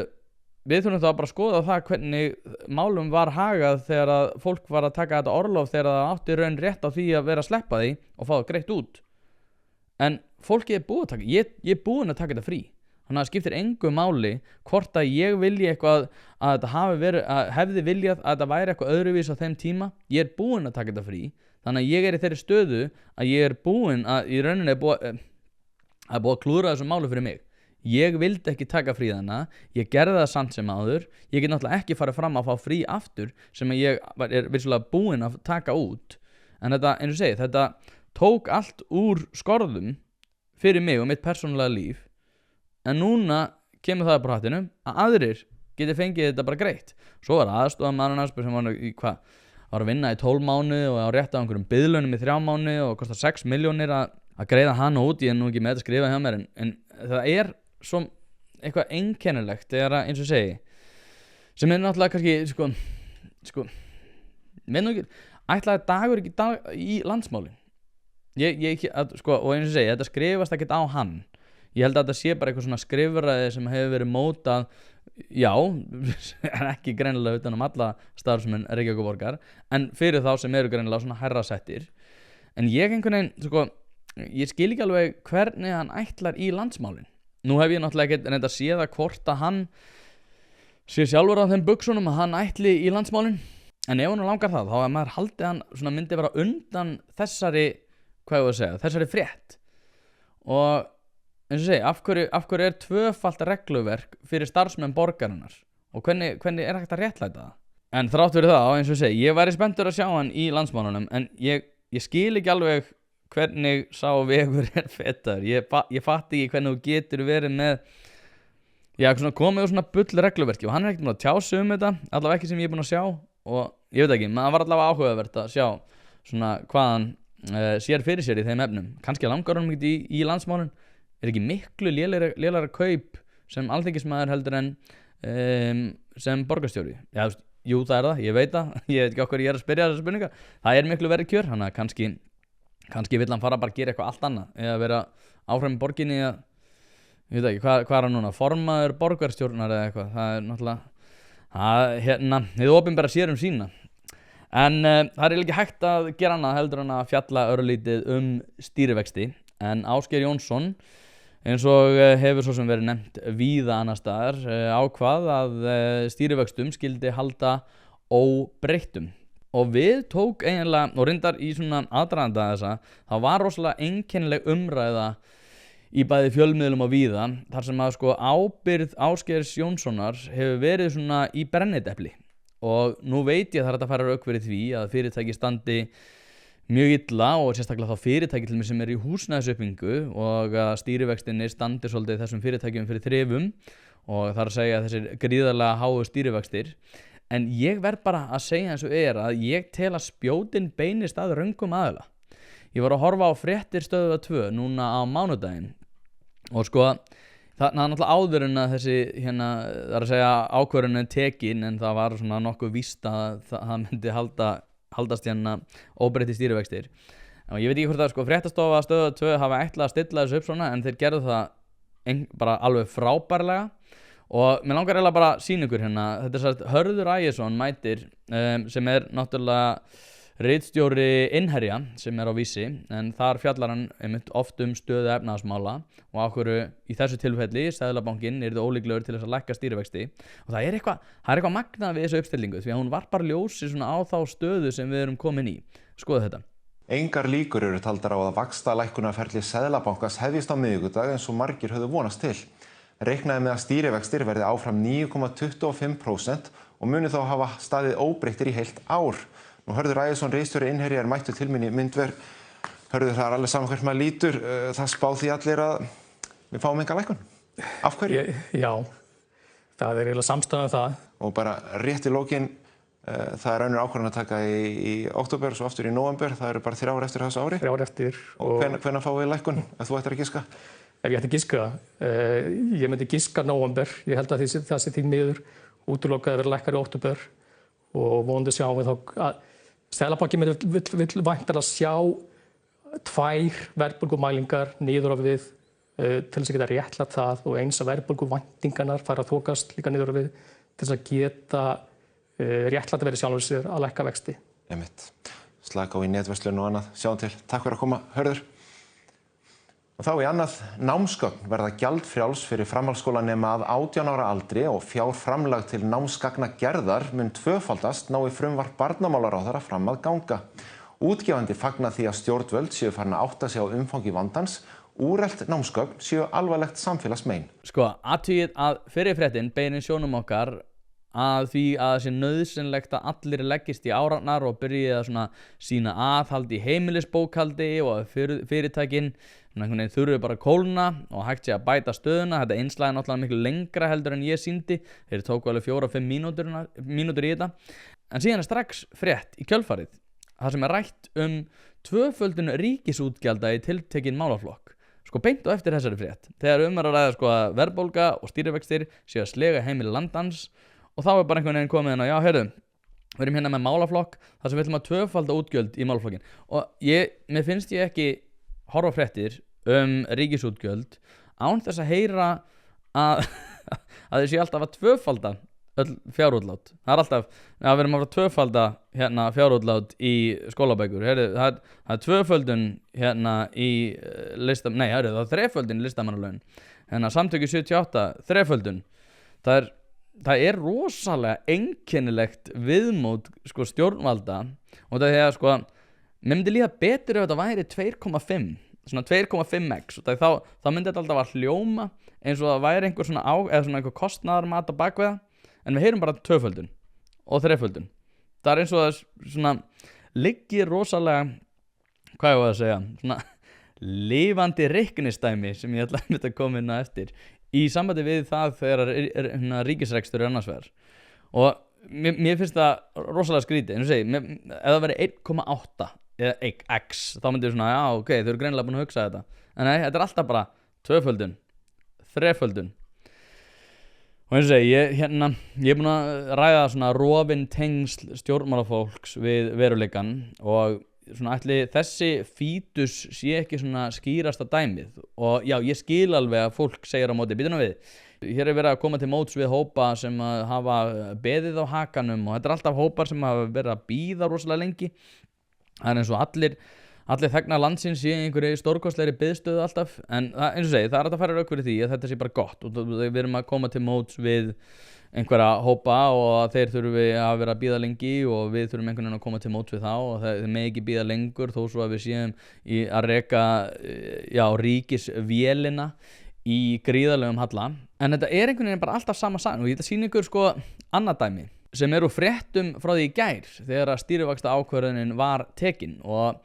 við þurfum þá bara að skoða það hvernig málum var hagað þegar að fólk var að taka þetta orlof þegar það átti raun rétt á því að vera að sleppa því og fá það greitt út. En fólkið búið að taka, ég er búinn að taka þetta frí. Þannig að það skiptir engu máli hvort að ég vilji eitthvað að þetta hefði viljað að þetta væri eitthvað öðruvís á þeim tíma. Ég er búinn að taka þetta frí. Þannig að ég er í þeirri stöðu að ég er búinn að í rauninni er búið að klúðra þessu máli fyrir mig. Ég vildi ekki taka frí þannig, ég gerði það samt sem áður, ég get náttúrulega ekki farið fram að fá frí aftur sem ég er vissulega búinn að taka út. En þetta, eins og segi, þetta tók allt úr skorðum fyrir mig og mitt persónulega líf. En núna kemur það upp á hattinu að aðrir geti fengið þetta bara greitt. Svo var aðstofamaðurinn hans sem var að vinna í 12 mánuði og á rétt á einhverjum biðlaunum í 3 mánuði og kostar 6 milljónir að greiða hann út. Ég er nú ekki með þetta að skrifa hjá mér en það er svo eitthvað einkennilegt þegar eins og segi sem er náttúrulega kannski minn og ekki ætlaði dagur ekki í landsmálin og eins og segi þetta skrifast ekkert á hann. Ég held að þetta sé bara eitthvað svona skrifræði sem hefur verið mótað en ekki greinilega utan alla starfsmenn Reykjavíkurborgar en fyrir þá sem eru greinilega svona hærra settir. En ég einhvern veginn ég skil ekki alveg hvernig hann ætlar í landsmálin. Nú hef ég náttúrulega ekki reynda að sé það hvort að hann sé sjálfur á þeim buxunum að hann ætli í landsmálin. En ef hann langar það, þá að maður haldi hann svona myndi vera undan þessari frétt. Og eins og segi, af hverju er tvöfalt regluverk fyrir starfsmenn borgarinnar? Og hvernig er hægt að réttlæta það? En þrátt fyrir það, eins og segi, ég væri spenntur að sjá hann í landsmálunum, en ég skil ekki alveg hvernig sá vegur er fetaður. Ég fatt ekki hvernig þú getur verið með komið úr svona bull regluverki og hann er ekkert búin að tjá sig þetta, allavega ekki sem ég er búin að sjá og ég veit ekki, maður var allavega áhugavert að sjá svona hvað hann sér fyrir sér í þeim efnum. Kannski langar hann ekki í landsmálun, er ekki miklu lélara kaup sem alþingismaður heldur en sem borgarstjóri. Jú, það er það, ég veit það, ég veit ekki okkur ég er að spyrja þessa spurninga, það er miklu verið kjör, þannig að kannski vill hann fara bara að gera eitthvað allt annað eða vera áfram í borginni ég veit ekki, hvað er hann núna formaður borgarstjórnar eða eitthvað, það er náttúrulega þið opinbera sér sína en það er ekki hægt að gera annað heldur en að fjalla örlítið stýrivexti en Ásgeir Jónsson eins og hefur svo sem verið nefnt víða annar staðar ákvað að stýrivextum skildi halda óbreyttum. Og við tók eiginlega, og reyndar í svona aðdraganda þessa, það var rosalega einkennileg umræða í bæði fjölmiðlum og víða, þar sem að ábyrgð Ásgeirs Jónssonar hefur verið svona í brennidepli. Og nú veit ég að það er að fara rauk fyrir því að fyrirtæki standi mjög illa og sérstaklega þá fyrirtæki til mig sem er í húsnæðisuppbyggingu og að stýrivextinni standi svolítið þessum fyrirtækjum fyrir þrifum og það er að segja þessir gríðarlega háu stýrivextir. En ég verð bara að segja eins og að ég tel að spjótin beinist að röngum aðila. Ég var að horfa á fréttir Stöðvar 2 núna á mánudaginn og það er náttúrulega áður en að þessi það er að segja ákvörðunin tekin en það var svona nokkuð víst að það myndi haldast óbreytti stýrivextir. Og ég veit ekki hvort að fréttastofa Stöðvar 2 hafa ætlað að stilla þessu upp svona en þeir gerðu það bara alveg frábærlega. Og mér langar eiginlega bara að sýna ykkur þetta er sagt Hörður Ægisson mætir sem er náttúrulega ritstjóri Innherja sem er á Vísi en þar fjallar hann oft stöðu efnahagsmála og ákveður í þessu tilfelli Seðlabankinn yrði ólíklegur til þess að lækka stýrivexti og það er eitthvað magnað við þessu uppstillingu því að hún varpar ljósi svona á þá stöðu sem við erum komin í. Skoðu þetta. Engar líkur eru taldar á að vaxtalækkunarferli Seðlabankans hefjist á miðvikudag eins og margir höfðu vonast til. Reiknaði með að stýrivextir verði áfram 9,25% og muni þá hafa staðið óbreyttir í heilt ár. Nú Hörður Ægisson, ritstjóri Innherja, er mættur til mín í myndver. Hörður, það er alveg saman hvert maður lítur. Það spá því allir að við fáum enga lækkun. Af hverju? Já, það er eiginlega samstæðan það. Og bara rétt í lokin, það er önnur ákvörðun að taka í október og svo aftur í nóvember. Það eru bara 3 ár eftir þessu ári. 3 ár eftir. Og hvenær fáum við lækkun, ef þú ættir að giska? Ef ég ætti að giska, ég myndi giska nóvember. Ég held að það sé því miður útilokaði að vera lækkar í október og vonandi sjáum við þá að Seðlabankinn vill væntanlega sjá 2 verðbólgumælingar niður á við til þess að geta réttlætt það og eins að verðbólguvæntingarnar fara að þokast líka niður á við til þess að geta réttlætt verið sjálfur sér að lækka vexti. Einmitt. Slaka á í netverslun og annað. Sjáum til. Takk fyrir að koma, Hörður. Og þá í annað, námsgögn verða gjaldfrjáls fyrir framhaldsskólanema að 18 ára aldri og fjárframlag til námsgagnagerðar mun tvöfaldast nái frumvarp barnamálaráðherra fram að ganga. Útgefandi fagnar því að stjórnvöld séu farin að átta sig á umfangi vandans. Úrelt námsgögn séu alvarlegt samfélagsmein. Sko, athugið að fyrir fréttin beinir sjónum okkar að því að það sé nauðsynlegt að allir leggist í árarnar og byrji að svona sína aðhald í heimilisbókhaldi og að fyrirtækin þurfi bara að kólna og hægt sé að bæta stöðuna. Þetta einslæði náttúrulega miklu lengra heldur en ég sýndi. Þeir tóku alveg 4-5 mínútur í þetta. En síðan strax frétt í kjölfarið það sem rætt tvöföldun ríkisútgjalda í tiltekinn málaflokk. Sko beint og eftir þessari frétt. Þegar að ræða sko að verðbólga og stýrivextir séu að slega heimili landans og þá bara einhvern veginn komið inn á, já, heyrðu, við erum hérna með málaflokk þar sem við ætlum að tvöfalda útgjöld í málaflokkin. Og mér finnst ég ekki horfa fréttir ríkisútgjöld án þess að heyra að þeir séu alltaf að tvöfalda öll fjárútlát. Það er alltaf, já, við erum að fara að tvöfalda hérna fjárútlát í skólabækur. Heyrðu, það er tvöföldun hérna í það er þreföldun í listamannalaun. Hérna samtöku 78, þreföldun. Það er rosalega einkennilegt viðmót sko stjórnvalda og það er sko, mér myndi líða betur ef þetta væri 2,5, svona 2,5x og þá myndi þetta alltaf að hljóma eins og það væri einhver svona eða svona einhver kostnaðarmat á bakveða, en við heyrum bara tvöföldun og þreföldun. Það er eins og það svona liggi rosalega, hvað ég var að segja, svona lifandi reiknistæmi sem ég ætla að koma inn á eftir í sambandi við það þegar ríkisrekstur er annars vegar. Og mér finnst það rosalega skrítið, eins og segi, ef það veri 1,8 eða x, þá myndi ég svona, já, ok, þau eru greinilega búin að hugsa þetta. En nei, þetta er alltaf bara tvöföldun, þreföldun. Og eins og segi, ég er búin að ræða svona rofin tengsl stjórnmálafólks við veruleikann og svona ætli þessi fítus sé ekki svona skýrasta dæmið. Og já, ég skil alveg að fólk segir á móti, býtum við. Hér er verið að koma til móts við hópa sem hafa beðið á hakanum og þetta er alltaf hópar sem hafa verið að bíða rosalega lengi. Það er eins og allir þegnar landsins í einhverju stórkostlegri biðstöðu alltaf, en eins og segi, það er að fara rauk fyrir því að þetta sé bara gott og við erum að koma til móts við einhverja hópa og þeir þurfi að vera að bíða lengi og við þurfum einhvern veginn að koma til móts við þá og þeir með ekki bíða lengur þó svo að við séum að reka ríkisvélina í gríðarlegum halla. En þetta er einhvern veginn bara alltaf sama sagan og ég ætla að sýna ykkur sko annað dæmi sem eru fréttum frá því í gær þegar að stýrivaxta ákvörðunin var tekin og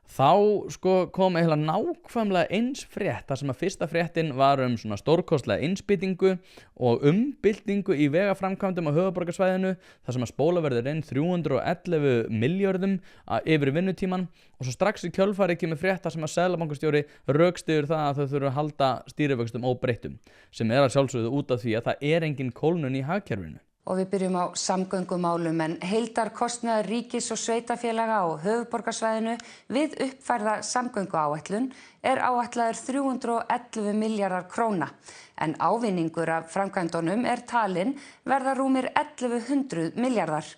þá sko kom eiginlega nákvæmlega eins frétt þar sem að fyrsta fréttin var svona stórkostlega innspýtingu og umbyltingu í vegaframkvæmdum á höfuðborgarsvæðinu þar sem að spóla verður inn 311 milljörðum yfir vinnutíman og svo strax í kjölfari kemur frétt þar sem að seðlabankastjóri rökstyður það að þau þurfa að halda stýrivöxtum óbreyttum sem er að sjálfsögðu út af því að það er engin kólnun í hagkerfinu. Og við byrjum á samgöngumálum en heildarkostnaður ríkis og sveitarfélaga á höfuðborgarsvæðinu við uppfærða samgönguáætlun er áætlaður 311 milljarðar króna. En ávinningur af framkvæmdunum er talinn verða rúmir 1100 milljarðar.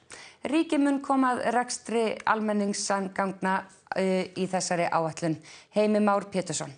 Ríkið mun koma að rekstri almenningssamgangna í þessari áætlun. Heimir Már Pétursson.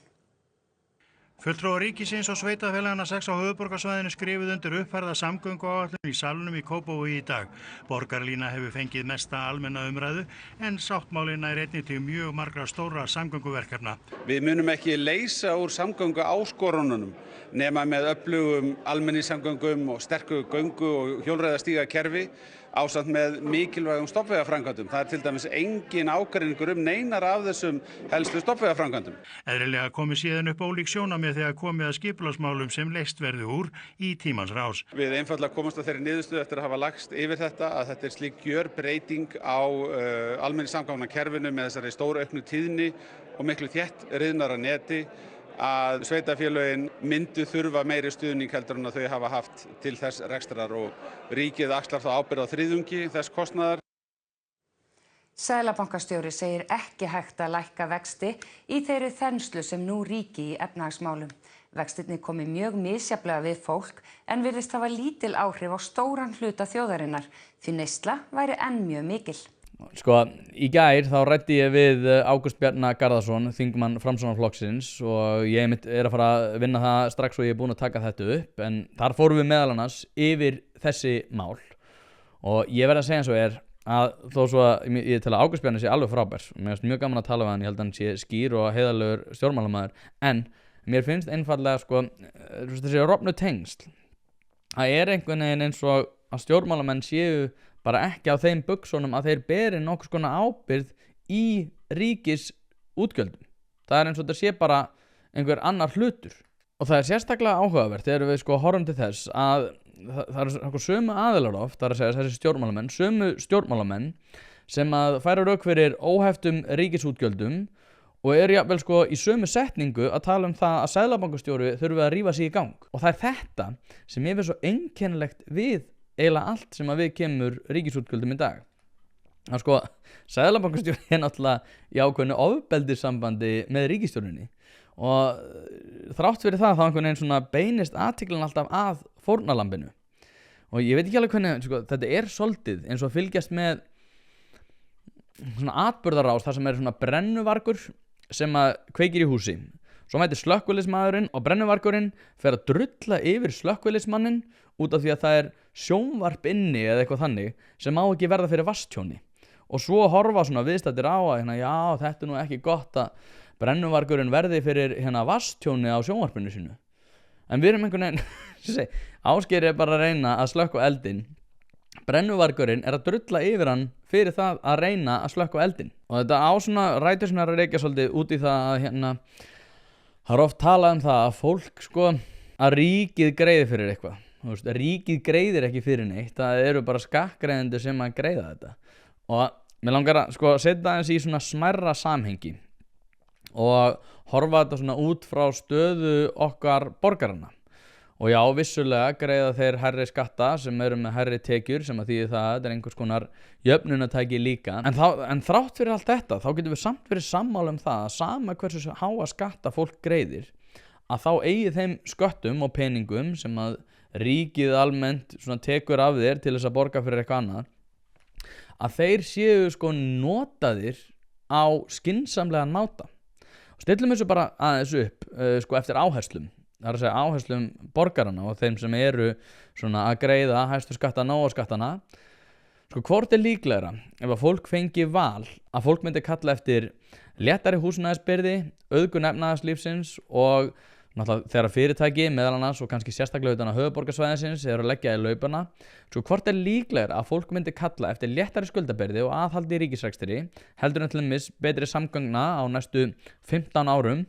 Fulltrúar ríkisins og sveitarfélagana 6 á höfuðborgarsvæðinu skrifuðu undir uppfærða samgönguáætlun í salnum í Kópavogi í dag. Borgarlína hefur fengið mesta almenna umræðu en sáttmálinn nær einnig til mjög margra stóra samgönguverkefna. Við munum ekki leysa úr samgöngu áskorununum nema með öflugum almenningssamgöngum og sterku göngu og hjólreiðastígakerfi ásamt með mikilvægum stoppvegaframkvæmdum. Það er til dæmis engin ágreiningur neinar af þessum helstu stoppvegaframkvæmdum. Eðlilega komið síðan upp ólík sjónarmið þegar komið að skipulagsmálum sem leyst verði úr í tímans rás. Við einfaldlega komumst að þeirri niðurstöðu eftir að hafa lagst yfir þetta að þetta er slík gjörbreyting á almenningssamgangnakerfinu með þessari stóru auknu tíðni og miklu þétt riðnara neti að sveitarfélögin myndu þurfa meiri stuðning heldur en að þau hafa haft til þess rekstrar og ríkið axlar þá ábyrgð á þriðjungi þess kostnaðar. Seðlabankastjóri segir ekki hægt að lækka vexti í þeirri þenslu sem nú ríki í efnahagsmálum. Vextirnir komi mjög misjafnlega við fólk en virðist hafa lítil áhrif á stóran hluta þjóðarinnar því neysla væri enn mjög mikil. Sko, í gær þá ræddi ég við Ágúst Bjarna Garðarsson, þingmann Framsóknarflokksins og ég er að fara að vinna það strax og ég er búinn að taka þetta upp en þar fórum við meðal annars yfir þessi mál og ég verð að segja eins og að þó svo að ég tel að Ágúst Bjarni sé alveg frábær og mér finnst mjög gaman að tala við hann, ég held að hann sé skýr og heiðarlegur stjórnmálamaður en mér finnst einfaldlega sko þessi rofnu tengsl það einhvern veginn eins og að stjórnmálamenn séu bara ekki á þeim buxunum að þeir beri nokkuð skona ábyrgð í ríkis útgjöldum. Það eins og þetta sé bara einhver annar hlutur. Og það sérstaklega áhugavert þegar við sko horfum til þess að það sömu aðilar oft, það að segja þessi stjórnmálamenn, sömu stjórnmálamenn sem að færa rök fyrir óheftum ríkisútgjöldum og jafnvel sko í sömu setningu að tala það að seðlabankastjóri þurfi að rífa sig í gang. Og það þetta sem ég finnst svo einkennilegt við eiginlega allt sem að við kemur ríkisútgjöldum í dag. Það sko, seðlabankastjóri náttúrulega í ákveðnu ofbeldissambandi með ríkisstjórninni og þrátt fyrir það þá einhvern veginn svona beinist athyglan alltaf að fórnarlambinu. Og ég veit ekki alveg hvernig, sko, þetta svolítið eins og fylgjast með svona atburðarás þar sem svona brennuvargur sem að kveikir í húsi. Svo mætir slökkviliðsmaðurinn og brennuvargurinn fer að drulla yfir slökkviliðsmanninn út af því að það sjónvarp inni eða eitthvað þannig sem má ekki verða fyrir vatnstjóni og svo horfa svona viðstættir á að já, þetta nú ekki gott að brennuvargurinn verði fyrir vatnstjóni á sjónvarpinu sínu en við erum einhvern veginn Ásgeir bara að reyna að slökkva eldinn brennuvargurinn að drulla yfir hann fyrir það að reyna að slökkva eldinn og þetta svona rætur svona að reykja svolítið út í það að það oft talað það að fólk sko að ríkið greiði fyrir eitthvað. Ríkið greiðir ekki fyrir neitt, það eru bara skattgreiðendur sem að greiða þetta og mér langar að sko setja eins í svona smærra samhengi og horfa þetta svona út frá stöðu okkar borgarana og já, vissulega greiða þeir hærri skatta sem eru með hærri tekjur sem að þýðir það, þetta einhvers konar jöfnunartæki líka en þrátt fyrir allt þetta, þá getum við samt verið sammála það að sama hversu háa skatta fólk greiðir að þá eigi þeim sköttum og peningum sem að ríkið almennt svona tekur af þér til þess að borga fyrir eitthvað annað að þeir séu sko notaðir á skynsamlegan máta og stillum þessu bara aðeins upp sko eftir áherslum það að segja áherslum borgarana og þeim sem eru svona að greiða hæstu skattana og skattana sko hvort líklegra ef að fólk fengi val að fólk myndi kalla eftir léttari húsnæðisbyrði auðgun efnahagslífsins og náttúrulega þegar fyrirtæki meðal annars og kannski sérstaklega utan á höfuðborgarsvæðisins eru að leggja í laupana svo hvort líklegra að fólk myndi kalla eftir léttari skuldabyrði og aðhaldi í ríkisrekstri heldur en til dæmis betri samgangna á næstu 15 árum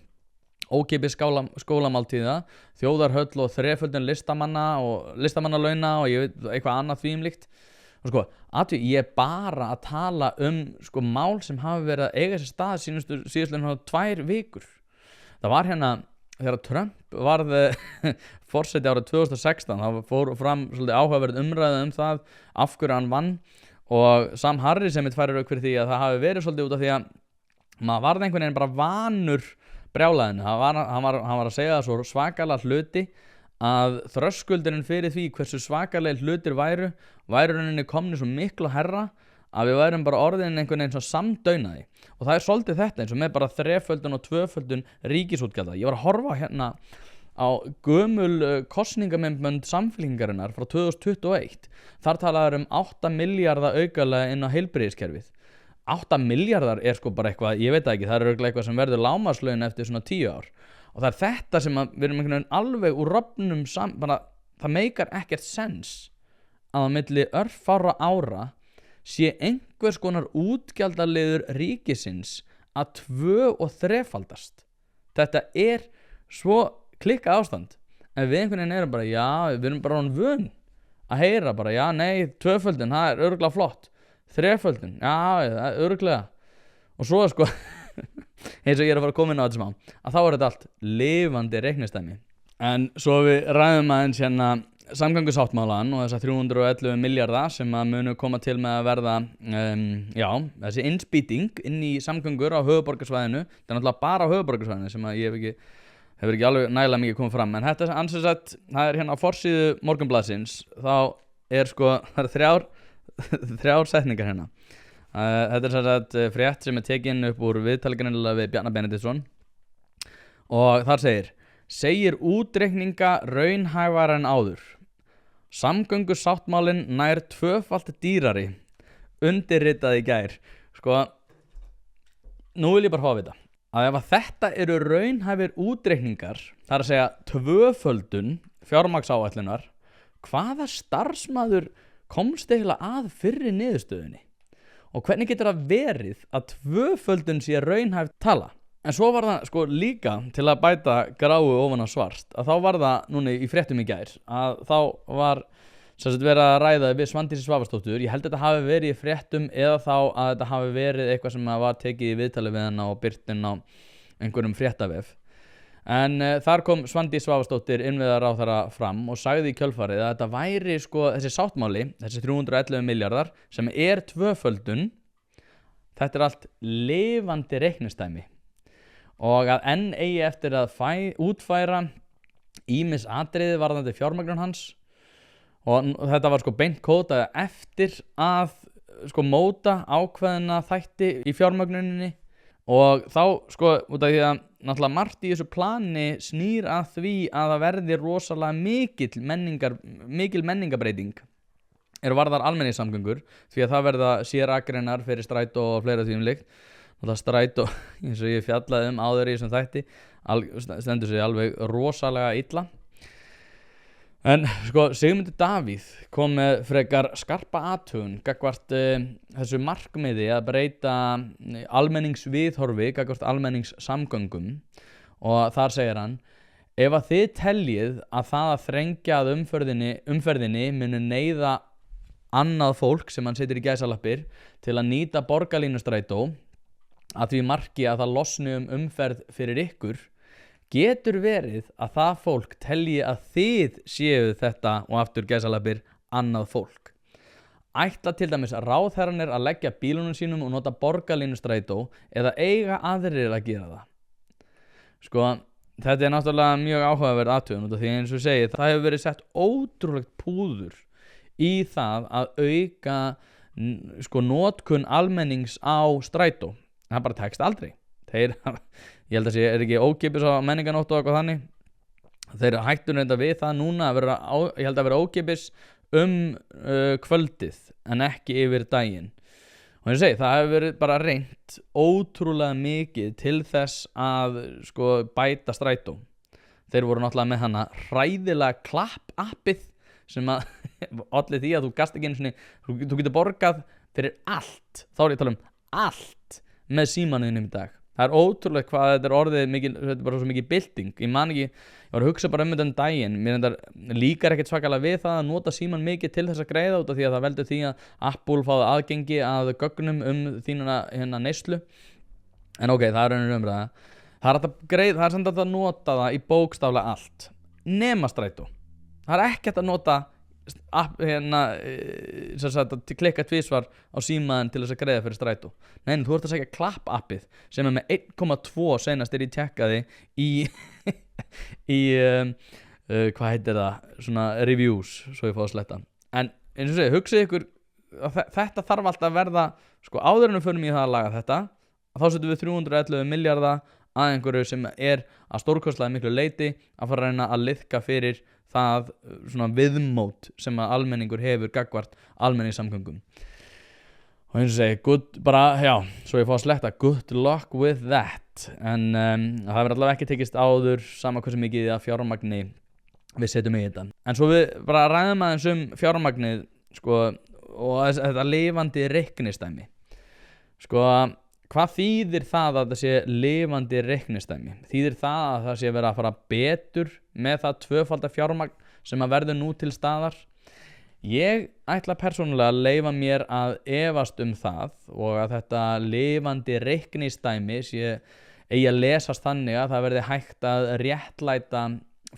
ókeypis skólamáltíða þjóðarhöll og þreföldun listamannalauna og ég veit eitthvað annað því líkt og sko, ég bara að tala sko mál sem hafi verið að eiga sér stað síðastlega 2 vikur það var þegar Trump varð forseti árið 2016 þá fór fram svolítið áhugaverð umræða það af hverju hann vann og Sam Harris sem færir rauk fyrir því að það hafi verið svolítið út af því að maður varð einhvern veginn bara vanur brjálæðinu hann var að segja það svo svakalega hluti að þröskuldurinn fyrir því hversu svakalega hlutir væru rauninni komni svo miklu herra að við værum bara orðin einhvern veginn svo samdaunaði og það svolítið þetta eins og með bara 3-földun og 2-földun ríkisútgjalda ég var að horfa á gömul kosningamyndbönd Samfylkingarinnar frá 2021 þar talaður 8 milljarða aukalega inn á heilbrigðiskerfið 8 milljarðar sko bara eitthvað, ég veit ekki, það örugglega eitthvað sem verður lágmarkslaun eftir svona 10 ár og það þetta sem við erum einhvern veginn alveg úr rofnum bara, það meikar ekkert sens að á milli örfárra ára sé einhvers konar útgjaldaliður ríkisins að 2- og 3-faldast þetta svo klikka ástand en við einhvern veginn erum bara, já, við erum bara vön að heyra bara, já, nei, 2-földun, það örugglega flott 3-földun, já, örugglega og svo sko eins og ég að fara að koma inn á þetta smá að þá þetta allt lifandi reiknistæmi en svo við ræðum aðeins samgöngusáttmálan og þessa 311 milljarða sem að munu koma til með að verða þessi innspýting inn í samgöngur á höfuðborgarsvæðinu það náttúrulega bara á höfuðborgarsvæðinu sem að ég hef ekki hefur ekki alveg nægilega mikið komið fram, en þetta ansið sett, það hérna á forsíðu Morgunblaðsins, þá sko, það þrjár setningar hérna. Þetta sem sagt frétt sem tekin upp úr viðtalgreinilega við Bjarna Benediktsson og þar segir útreikninga raunhæfara en áður. Samgöngusáttmálinn nær 2-falt dýrari, undirritað í gær. Sko, nú vil ég bara fá að vita að ef að þetta eru raunhæfir útreikningar, það er að segja 2-földun fjármagnsáætlunar, hvaða starfsmaður komst eiginlega að fyrri niðurstöðunni? Og hvernig getur það verið að 2-földun sé raunhæf tala? En svo var það sko líka til að bæta gráu ofan á svart, að þá var það núna í fréttum í gær, að þá var verið að ræða við Svandísi Svavarsdóttur. Ég held að þetta hafi verið í fréttum eða þá að þetta hafi verið eitthvað sem var tekið í viðtali við hana og byrtin á einhverjum fréttavef. En þar kom Svandís Svavarsdóttir innviðaráðherra fram og sagði í kjölfarið að þetta væri sko þessi sáttmáli, þessi 311 milljarðar sem 2-földun, þetta allt lifandi reiknistæmi og að enn eigi eftir að útfæra ýmis atriði varðandi fjármögnun hans og þetta var sko beint kótað eftir að sko móta ákveðina þætti í fjármögnuninni og þá sko út af því að náttúrulega margt í þessu plani snýr að því að það verði rosalega mikil menningabreiting varðar almenningssamgöngur því að það verða sérakreinar fyrir strætó og fleira því líkt. Það strætó, eins og ég fjallaði áður í þessum þætti, stendur sig alveg rosalega illa. En sko, Sigmundur Davíð kom með frekar skarpa athugun gagnvart þessu markmiði að breyta almenningsviðhorfi gagnvart almenningssamgöngum og þar segir hann: ef að þið teljið að það að þrengja að umferðinni muni neyða annað fólk sem hann setur í gæsalappir til að nýta borgarlínustrætó að því marki að það losni umferð fyrir ykkur, getur verið að það fólk telji að þið séu þetta og aftur gæsalappir annað fólk. Ætla til dæmis ráðherranir að leggja bílunum sínum og nota borgarlínustrætó eða eiga aðrir að gera það. Sko, þetta náttúrulega mjög áhugaverð athugun út af því eins og segi, það hefur verið sett ótrúlegt púður í það að auka sko notkun almennings á strætó. Það bara tekst aldrei. Ég held að það ekki ókeypis á menninganótt og eitthvað þannig. Þeir hættu reynda við það núna ég held að vera ókeypis kvöldið en ekki yfir daginn. Og eins og segi, það hefur verið bara reynt ótrúlega mikið til þess að sko bæta strætó. Þeir voru náttúrulega með hana hræðilega klapp-appið sem að olli því að þú gast ekki einu sinni, þú getur borgað fyrir allt. Þá er ég að tala allt með símanuðinum í dag. Það er ótrúlega hvað þetta er orðið mikil, þetta er bara svo mikið bylting. Ég var að hugsa bara þetta daginn. Mér líkar ekkert svakalega við það að nota síman mikið til þess að greiða út af því að það veldur því að Apple fáði aðgengi að gögnum þína neyslu. En ok, það er önnur umræða. Það er samt að nota það í bókstaflega allt. Nema strætó. Það er ekkert að nota klikka tvisvar á símaðin til þess að greiða fyrir strætó. Nei, þú ert að segja klapp-appið sem er með 1,2 senast ég tjekkaði í hvað heitir það, svona reviews, svo ég fá að sletta. En eins og segi, hugsið ykkur þetta þarf alltaf að verða sko áður en við förum í það að laga þetta, þá setjum við 311 milljarða að einhverju sem er að stórkostlega miklu leyti að fara að reyna að liðka fyrir það svona viðmót sem að almenningur hefur gagnvart almenningssamgöngum. Og eins og segi, svo ég fá að sletta, good luck with that. En það verður allavega ekki tekist áður sama hversu mikið að fjármagni við setjum í þetta. En svo við bara ræðum aðeins fjármagnið sko, og þetta lifandi reiknistæmi. Sko, hvað þýðir það að það sé lifandi reiknistæmi? Þýðir það að það sé verið að fara betur með það 2-falda fjármagn sem að verður nú til staðar? Ég ætla persónulega að leyfa mér að efast það og að þetta lifandi reiknistæmi eigi að lesast þannig að það verði hægt að réttlæta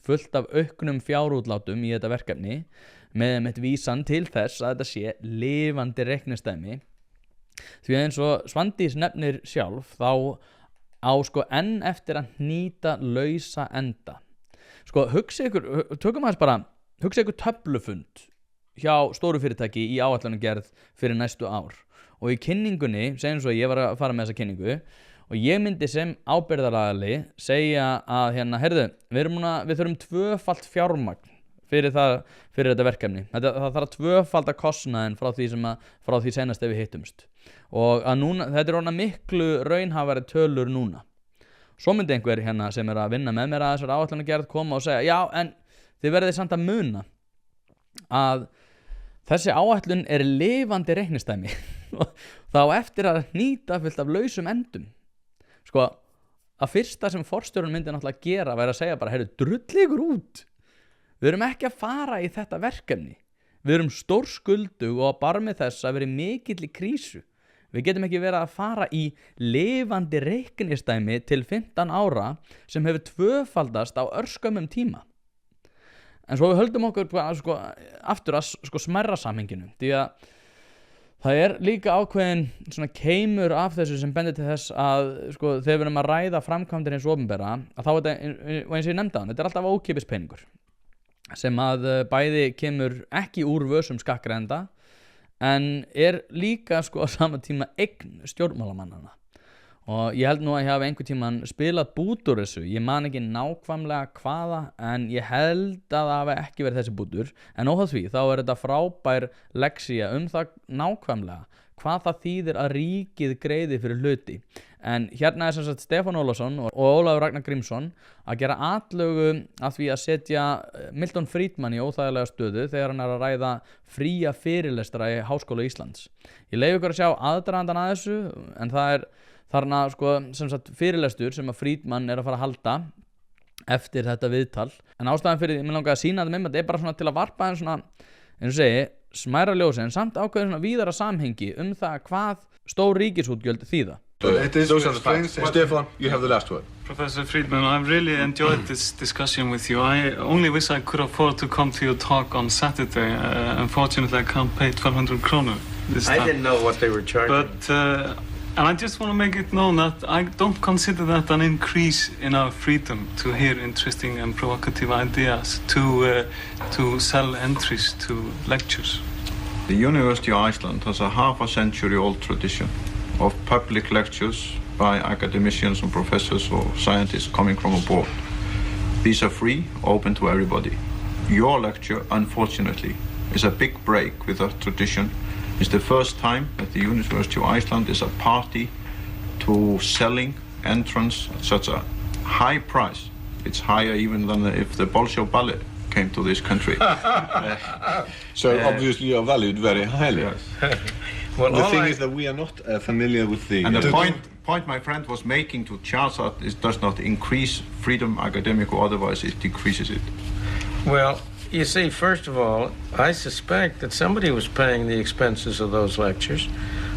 fullt af auknum fjárútlátum í þetta verkefni með vísan til þess að þetta sé lifandi reiknistæmi. Því að eins og Svandís nefnir sjálf þá á sko enn eftir að hnýta lausa enda. Sko hugsa ykkur töflufund hjá stóru fyrirtæki í áætlunargerð fyrir næstu ár, og í kynningunni, segjum svo ég var að fara með þessa kynningu og ég myndi sem ábyrgðaraðili segja að heyrðu, við þurfum 2-falt fjármagn fyrir þetta verkefni. Það þarf að 2-falda kostnaðinn frá því senast ef við hittumst, og að núna, þetta er orðna miklu raunhæfari tölur núna. Svo myndi einhver sem er að vinna með mér að þessar áætlunargerð koma og segja, já, en þið verðið samt að muna að þessi áætlun er lifandi reiknistæmi og þá eftir að hnýta fullt af lausum endum. Sko, að fyrsta sem forstjórinn myndi náttúrulega gera væri að segja bara, heyrðu, drulli ykkur út. Við erum ekki að fara í þetta verkefni. Við erum stórskuldug og á barmi þess að vera í mikilli krísu. Við getum ekki verið að fara í lifandi reiknistæmi til 15 ára sem hefur 2-faldast á örskömmum tíma. En svo við höldum okkur aftur að smærra samhenginu, því að það er líka ákveðin svona keimur af þessu sem bendir til þess að þegar við erum að ræða framkvæmdir hins opinbera, að þá er þetta, og eins og ég nefndi á hann, þetta er alltaf ókeypis peningur sem að bæði kemur ekki úr vösum skattgreiðenda en er líka á sama tíma eign stjórnmálamannanna. Og ég held nú að ég hafi einhvern tímann spilað bút úr þessu, ég man ekki nákvæmlega hvaða, en ég held að það hafi ekki verið þessi bútur, en óháð því þá er þetta frábær lexía það nákvæmlega hvað það þýðir að ríkið greiði fyrir hluti. En hérna er sem sagt Stefán Ólafsson og Ólafur Ragnar Grímsson að gera atlögu að því að setja Milton Friedman í óþægilega stöðu þegar hann er að ræða fría fyrirlestra í Háskóla Íslands. Ég leyfi ykkur að sjá aðdragandan að þessu, en það er þarna sem sagt fyrirlestur sem að Friedman er að fara að halda eftir þetta viðtal. En ástæðan fyrir því, mér langaði að sýna þetta þetta er bara svona til að varpa eins og segi, smæra ljósi, en samt ákveðin svona víðara samhengi það hvað stór ríkisútgjöld þýða. Those are the things. Stefan, you have the last word. Professor Friedman, I've really enjoyed this discussion with you. I only wish I could afford to come to your talk on Saturday. Unfortunately, I can't pay 1,200 kroner this time. I didn't know what they were charging. But and I just want to make it known that I don't consider that an increase in our freedom to hear interesting and provocative ideas, to sell entries to lectures. The University of Iceland has a half-a-century-old tradition of public lectures by academicians and professors or scientists coming from abroad. These are free, open to everybody. Your lecture, unfortunately, is a big break with that tradition. It's the first time that the University of Iceland is a party to selling entrance at such a high price. It's higher even than if the Bolshoi Ballet came to this country. So obviously you are valued very highly. Yes. Well, the thing is that we are not familiar with the... And the point my friend was making to Charles is does not increase freedom academic or otherwise, it decreases it. Well, you see, first of all, I suspect that somebody was paying the expenses of those lectures.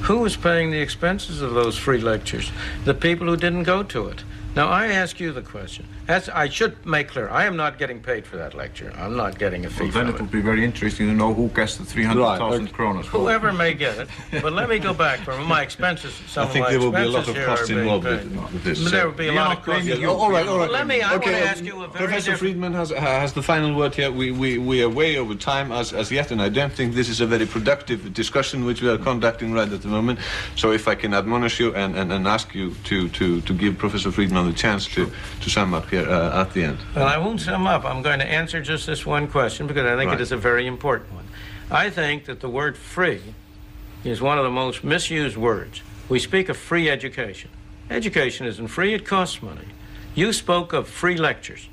Who was paying the expenses of those free lectures? The people who didn't go to it. Now, I ask you the question. I should make clear, I am not getting paid for that lecture. I'm not getting a fee well, then it would be very interesting to know who gets the 300,000 kronas. Whoever may get it. But let me go back from my expenses. I think there will be a lot of costs involved with this. There will be a lot of costs. All right. I want to ask you a very Professor Friedman has the final word here. We are way over time as yet, and I don't think this is a very productive discussion which we are conducting right at the moment. So if I can admonish you and ask you to give Professor Friedman the chance to sum up here at the end. Well, I won't sum up. I'm going to answer just this one question because I think it is a very important one. I think that the word free is one of the most misused words. We speak of free education. Education isn't free, it costs money. You spoke of free lectures,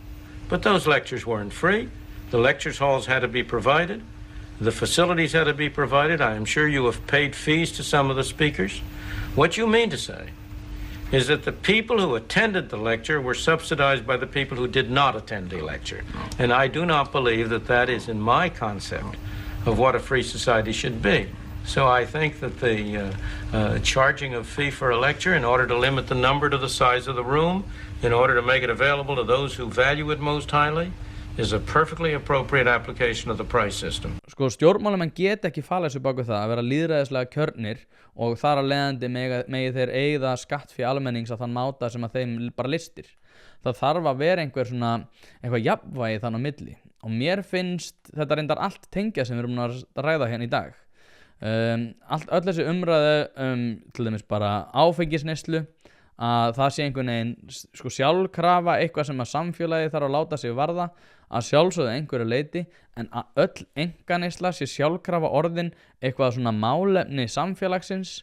but those lectures weren't free. The lectures halls had to be provided. The facilities had to be provided. I am sure you have paid fees to some of the speakers. What you mean to say is that the people who attended the lecture were subsidized by the people who did not attend the lecture. And I do not believe that that is in my concept of what a free society should be. So I think that the charging of fee for a lecture in order to limit the number to the size of the room, in order to make it available to those who value it most highly, is a perfectly appropriate application of the price system. Sko, stjórnmálamenn get ekki falið sér baku það að vera lýðræðislega kjörnir og þar að leiðandi megi þeir eigða skattfé almennings að þann máta sem að þeim bara listir. Það þarf að vera eitthvað jafnvægi þann á milli og mér finnst þetta reyndar allt tengja sem við erum að ræða hérna í dag. Öll þessi umræðu til dæmis bara áfengisneyslu, að það sé einhvern veginn sko sjálfkrafa, eitthvað sem að samfélagi þarf að láta sig varða, að sjálfsögðu einhverju leyti, en að öll einkaneysla sé sjálfkrafa orðin eitthvað svona málefni samfélagsins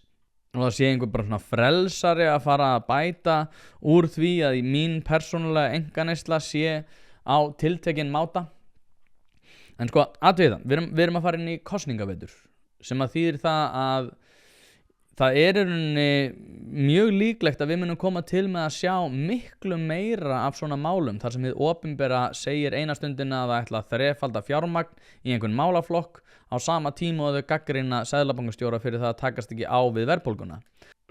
og það sé einhver bara svona frelsari að fara að bæta úr því að í mín persónulega einkaneysla sé á tiltekinn máta. En sko, aðtöða, við erum að fara inn í kosningavetur sem að þýðir það að það í rauninni mjög líklegt að við munum koma til með að sjá miklu meira af svona málum þar sem hið opinbera segir eina stundina að það ætla að þrefalda fjármagn í einhvern málaflokk á sama tíma og þau gagnrýna seðlabankastjóra fyrir það að takast ekki á við verðbólguna.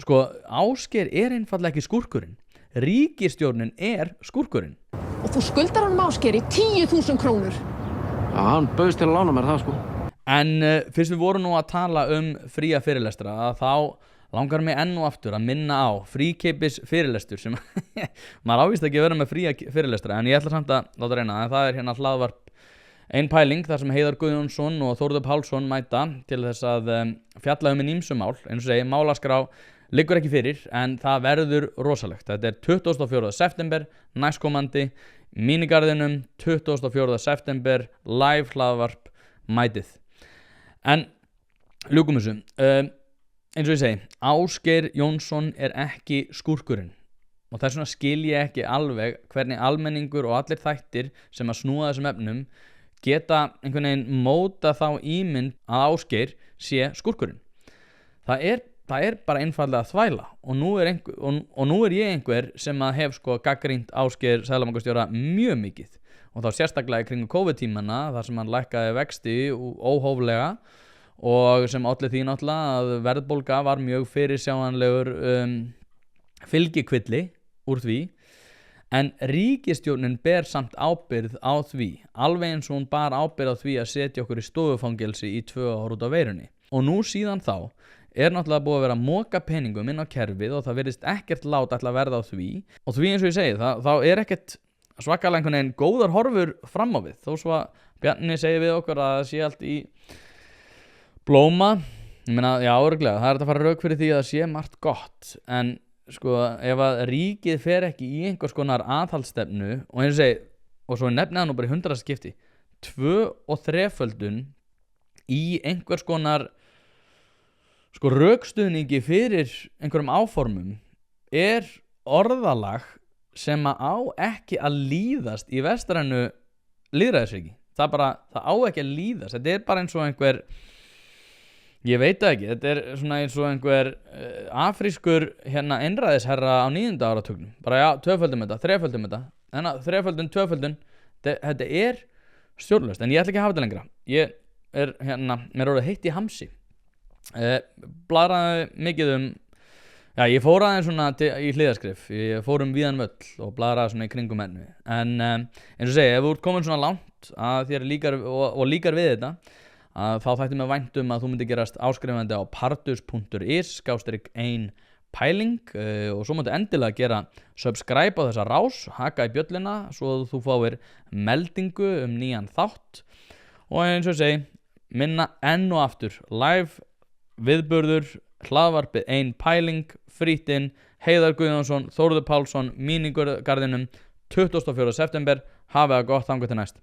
Sko, Ásgeir einfaldlega ekki skúrkurinn. Ríkisstjórnin skúrkurinn. Og þú skuldar honum Ásgeiri 10.000 krónur. Já, hann bauðst til að lána mér það sko. En fyrst við vorum nú að tala fría fyrirlestra, að þá langar mig enn og aftur að minna á fríkeipis fyrirlestur sem maður ávist ekki að vera með fría fyrirlestra, en ég ætla samt að láta reyna, en það hérna hlaðvarp Ein pæling þar sem Heiðar Guðjónsson og Þórður Pálsson mæta til þess að fjalla ýmsum mál, eins og segi, málaskrá liggur ekki fyrir, en það verður rosalegt. Þetta 24. september næstkomandi, mínigarðinum 24. september, live hlaðvarp, mætið. En ljúkum þessu, eins og ég segi, Ásgeir Jónsson ekki skúrkurinn og þess vegna skil ég ekki alveg hvernig almenningur og allir þættir sem að snúa þessum efnum geta einhvern veginn móta þá ímynd að Ásgeir sé skúrkurinn. Það bara einfaldlega þvæla og nú ég einhver sem að hef sko gagnrýnt Ásgeir seðlabankastjóra mjög mikið og þá sérstaklega í kringum COVID-tímana þar sem hann lækkaði vexti óhóflega og sem olli því náttúrulega að verðbólga var mjög fyrirsjáanlegur fylgikvilli úr því, en ríkisstjórnin ber samt ábyrgð á því, alveg eins og hún bar ábyrgð á því að setja okkur í stofufangelsi í 2 ár út af veirunni. Og nú síðan þá náttúrulega búið að vera að moka peningum inn á kerfið og það virðist ekkert lát ætla að verða á því og því eins og ég segi, þá ekkert svakalega einhvern veginn góðar horfur fram á við, þó svo að Bjarni segir við okkur að það sé allt í blóma. Ég meina, já, örugglega, það að fara rauk fyrir því að það sé margt gott, en sko, ef að ríkið fer ekki í einhvers konar aðhaldsstefnu og eins og segi, og svo nefnið nú bara í 100. skipti 2 og 3-földun í einhvers konar sko rökstuðningi fyrir einhverjum áformum orðalag sem að ekki að líðast í vestrænu lýðræðisríki. Það á ekki að líðast. Þetta bara eins og einhver, ég veit það ekki, þetta svona eins og einhver afrískur einræðisherra á 9. áratugnum. Bara já, 2-földum þetta, 3-földum þetta, en 3-földun, 2-földun, þetta stjórnlaust, en ég ætla ekki að hafa þetta lengra. Ég mér orðið heitt í hamsi. Bladraði mikið já, ég fór aðeins svona í hliðarskrif, ég fór víðan völl og bladraði svona í kringum ennu, en eins og segi, ef þú ert komin svona langt að þér líkar við þetta, að þá þætti mig vænt að þú myndir gerast áskrifandi á partus.is/ein pæling og svo máttu endilega gera subscribe á þessa rás, haka í bjöllina svo að þú fáir meldingu nýjan þátt og eins og segi, minna enn og aftur, live viðburður, hlaðvarpið Ein pæling, frýttinn, Heiðar Guðjónsson, Þórður Pálsson, mínigarðinum 24. september. Hafið það gott þangað til næst.